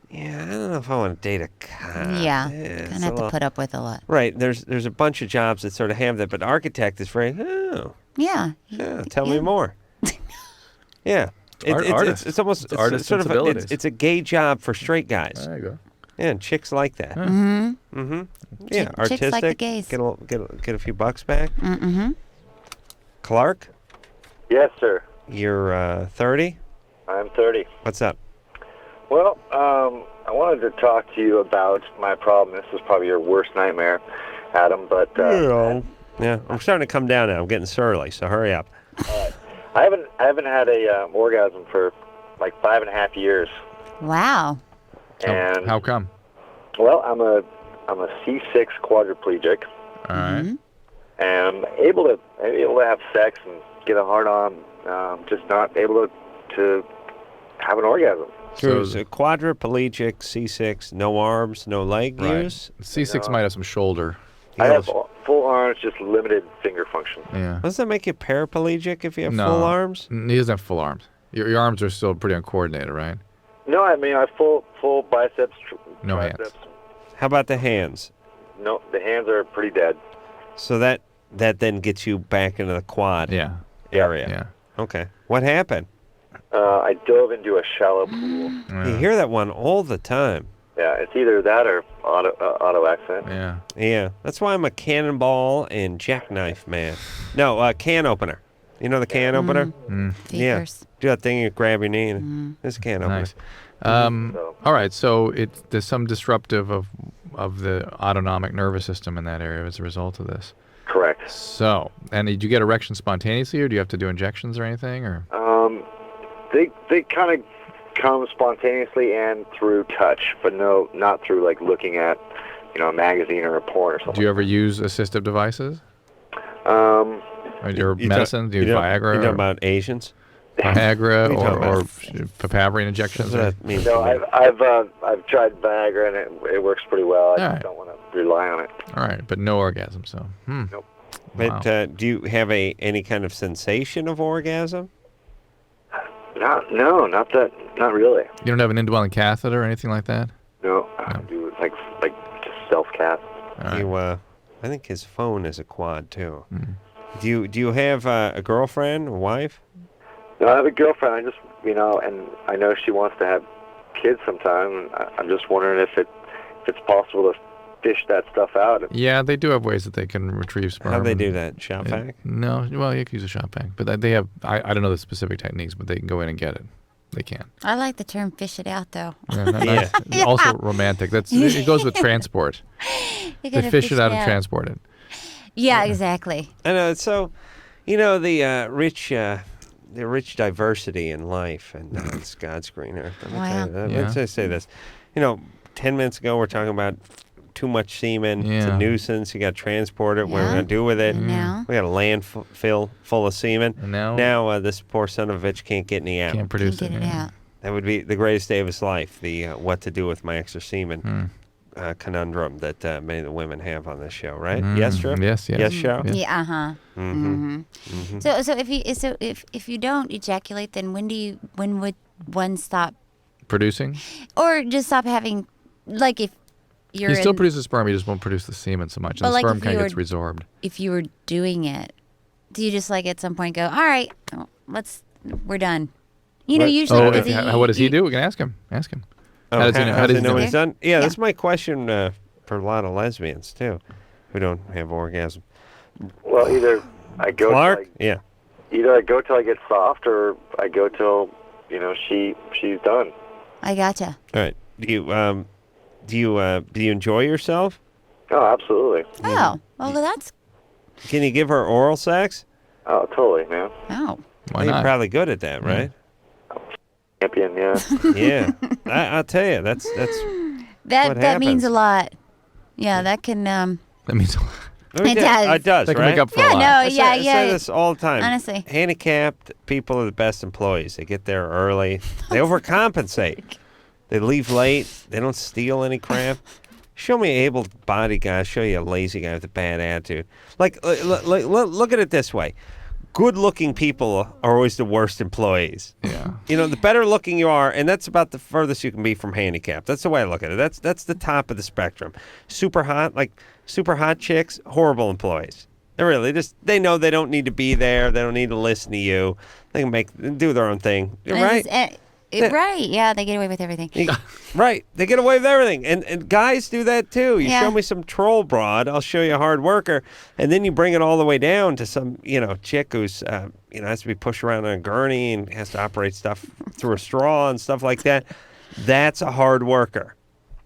yeah, I don't know if I want to date a cop. Yeah, it's kind a of have to little- put up with a lot. Right. There's a bunch of jobs that sort of have that, but architect is very Yeah. tell me more. Yeah. Artist. It's almost It's artist sort of sensibilities. it's a gay job for straight guys. There you go. Yeah, and chicks like that. Mm-hmm. Mm-hmm. Yeah, artistic. Chicks like the gays. Get a few bucks back. Mm-hmm. Clark, Yes, sir. you're 30. I'm 30. What's up? Well, I wanted to talk to you about my problem. This is probably your worst nightmare, Adam, but Yeah, I'm starting to come down now. I'm getting surly, so hurry up. I haven't had a orgasm for like 5.5 years. Wow. And How come? well, I'm a C6 quadriplegic, All right. Mm-hmm. and I'm able to have sex and get a hard on, just not able to have an orgasm. So it's a quadriplegic, C6, no arms, no leg Right. use. C6 might have some shoulder. I have full arms, just limited finger function. Yeah. Doesn't that make you paraplegic if you have No. full arms? He doesn't have full arms. Your arms are still pretty uncoordinated, right? No, I mean I have full biceps. No triceps. hands. How about the hands? No, the hands are pretty dead. So that then gets you back into the quad Yeah. area. Yeah. Okay. What happened? I dove into a shallow pool. You hear that one all the time. Yeah, it's either that or auto accident. Yeah. Yeah. That's why I'm a cannonball and jackknife man. No, can opener. You know the can opener? Yeah. Fakers. Do that thing, you grab your knee, and it's a can opener. Nice. All right. So there's some disruptive of the autonomic nervous system in that area as a result of this. Correct. So, and did you get erection spontaneously, or do you have to do injections or anything, or? They kind of come spontaneously and through touch, but no, not through like looking at, a magazine or a porn or something. Do you ever use assistive devices? Um, Or your You medicine? Do you use Viagra? You talking or about Asians? Viagra What are you talking or about? papaverine injections? What does or- that mean? No, I've tried Viagra and it works pretty well. I All just right. don't want to rely on it. All right, but no orgasm. So, Nope. But Wow. do you have any kind of sensation of orgasm? Not Not really. You don't have an indwelling catheter or anything like that? No, I do like just self-cast. I think his phone is a quad too. Do you have a girlfriend, a wife? No, I have a girlfriend. I just, and I know she wants to have kids sometime. And I'm just wondering if it's possible to fish that stuff out. Yeah, they do have ways that they can retrieve sperm. How'd they and- do that? Shop vac? No, well, you can use a shop vac, but they have. I don't know the specific techniques, but they can go in and get it. They can. I like the term "fish it out," though. Yeah, that's also romantic. It goes with transport. You They gotta fish it out and transport it. Yeah, exactly. I know. So, the rich diversity in life, and it's God's green earth. Wow. Let's just say this. 10 minutes ago we're talking about too much semen. It's a Yeah. nuisance. You got to transport it. What are we Yeah. going to do with it? And now? We got a landfill full of semen. And now this poor son of a bitch can't get any out. can't produce Get it. it yeah. out. That would be the greatest day of his life. The what to do with my extra semen conundrum that many of the women have on this show, right? Yes, Drew? Yes, yes. Yes, show. Yeah. Mm-hmm. So if you don't ejaculate, then when would one stop, Producing? or just stop having, like if you're You still in- produce the sperm, you just won't produce the semen so much. But And the like sperm if kind of you gets were- resorbed. if you were doing it, do you just like at some point go, all right, we're done? You know, usually what does he do? We can ask him. Ask him. Oh, how does he know? How does he know what he's done? Yeah, Yeah. that's my question for a lot of lesbians too, who don't have orgasm. Well, either I go Clark, either I go till I get soft, or I go till she's done. I gotcha. All right. Do you enjoy yourself? Oh, absolutely. Oh, well, that's. Can you give her oral sex? Oh, totally, man. Oh. Why You're not? probably good at that, right? Champion, yeah. Yeah. I'll tell you, that's what That means happens. a lot. Yeah, that can. That means a lot. It does. It does, That can right? make up for Yeah, a lot. no, I yeah. say this all the time. Honestly. Handicapped people are the best employees. They get there early. They overcompensate. They leave late. They don't steal any crap. Show me an able-bodied guy. I'll show you a lazy guy with a bad attitude. Like, look at it this way. Good-looking people are always the worst employees. Yeah. You know, the better looking you are, and that's about the furthest you can be from handicapped. That's the way I look at it. That's the top of the spectrum. Super hot chicks, horrible employees. They know they don't need to be there. They don't need to listen to you. They can do their own thing. You're right. Right, yeah, they get away with everything. Right. They get away with everything. And guys do that too. You Yeah. show me some troll broad, I'll show you a hard worker. And then you bring it all the way down to some, chick who's, has to be pushed around on a gurney and has to operate stuff through a straw and stuff like that. That's a hard worker.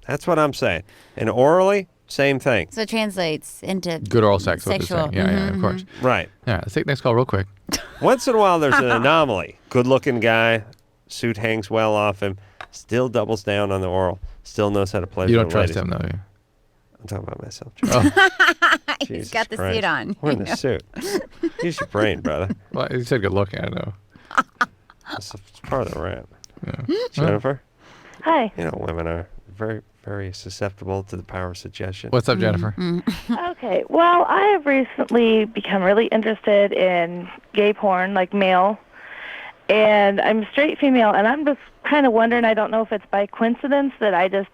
That's what I'm saying. And orally, same thing. So it translates into Good oral sex. What they're sexual. saying. Yeah, of course. Right. Yeah, let's take the next call real quick. Once in a while, there's an anomaly. Good-looking guy, suit hangs well off him, still doubles down on the oral, still knows how to play. You for don't the trust ladies. him, though, you? I'm talking about myself. He's Jesus got the Christ. suit on. We're in the suit. Use your brain, brother. Well, you said good looking, I know. It's part of the rap. Yeah. Jennifer? Hi. You know, women are very, very susceptible to the power of suggestion. What's up, Jennifer? Okay. Well, I have recently become really interested in gay porn, like male. And I'm a straight female, and I'm just kind of wondering, I don't know if it's by coincidence that I just,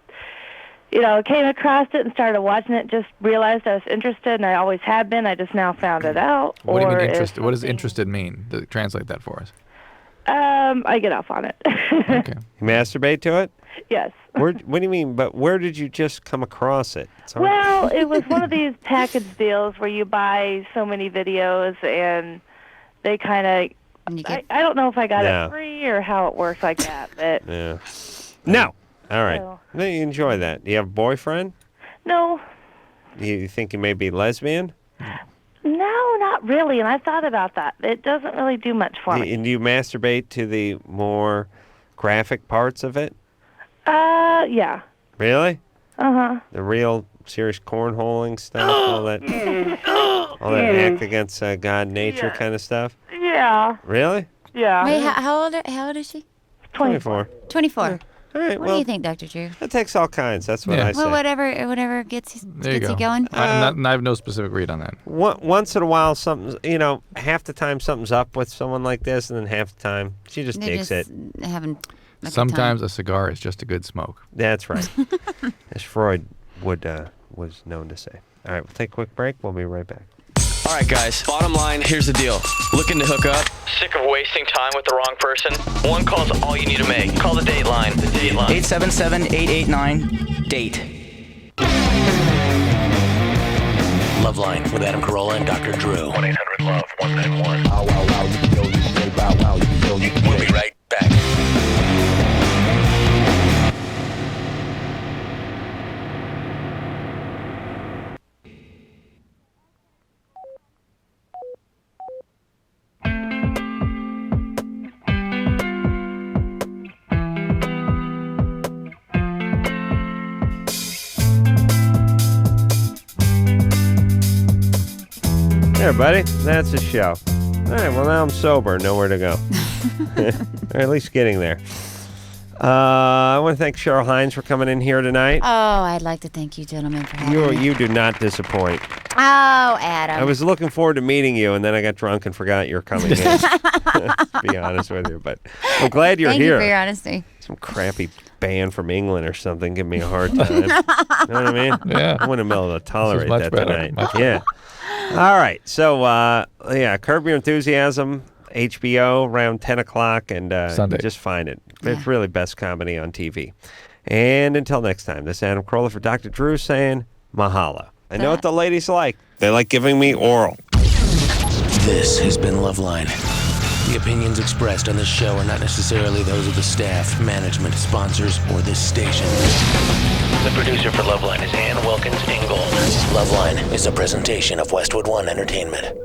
came across it and started watching it, just realized I was interested, and I always have been. I just now found it out. What do you mean Or if interested? What does interested mean? Translate that for us. I get off on it. Okay. You masturbate to it? Yes. What do you mean? But where did you just come across it? Well, it was one of these package deals where you buy so many videos, and they kind of... I don't know if I got No. it free or how it works like that, but Yeah. No. All right. No. No, you enjoy that. Do you have a boyfriend? no, Do you think you may be lesbian? not really. And I thought about that. It doesn't really do much for me. And do you masturbate to the more graphic parts of it? Yeah. Really? Uh-huh. The real serious cornholing stuff, all that act against God, nature kind of stuff? Yeah. Really? Yeah. Wait, how old is she? 24. 24. All right, What well, do you think, Dr. Drew? It takes all kinds. That's what I say. Well, whatever gets There you you go. going. I have no specific read on that. Once in a while, something's, half the time something's up with someone like this, and then half the time she just They're digs just it. having a good Sometimes time. a cigar is just a good smoke. That's right. As Freud was known to say. All right, we'll take a quick break. We'll be right back. All right, guys. Bottom line, here's the deal. Looking to hook up? Sick of wasting time with the wrong person? One call's all you need to make. Call the date line. The date line. 877-889-DATE. LoveLine with Adam Carolla and Dr. Drew. 1-800-LOVE-191. We'll be right back. There, buddy. That's the show. All right, well, now I'm sober. Nowhere to go. Or at least getting there. I want to thank Cheryl Hines for coming in here tonight. Oh, I'd like to thank you, gentlemen, for having me. You do not disappoint. Oh, Adam. I was looking forward to meeting you, and then I got drunk and forgot you were coming in. To be honest with you, but I'm glad you're Thank here. you for your honesty. Some crappy band from England or something give me a hard time. You know what I mean? Yeah. I wouldn't be able to tolerate much that better, tonight. much Yeah. All right. So, Curb Your Enthusiasm HBO around 10 o'clock, and Sunday. you just find it. It's really best comedy on TV. And until next time, this is Adam Carolla for Dr. Drew saying mahalo. I know what the ladies like. They like giving me oral. This has been LoveLine. The opinions expressed on this show are not necessarily those of the staff, management, sponsors, or this station. The producer for LoveLine is Ann Wilkins Ingold. LoveLine is a presentation of Westwood One Entertainment.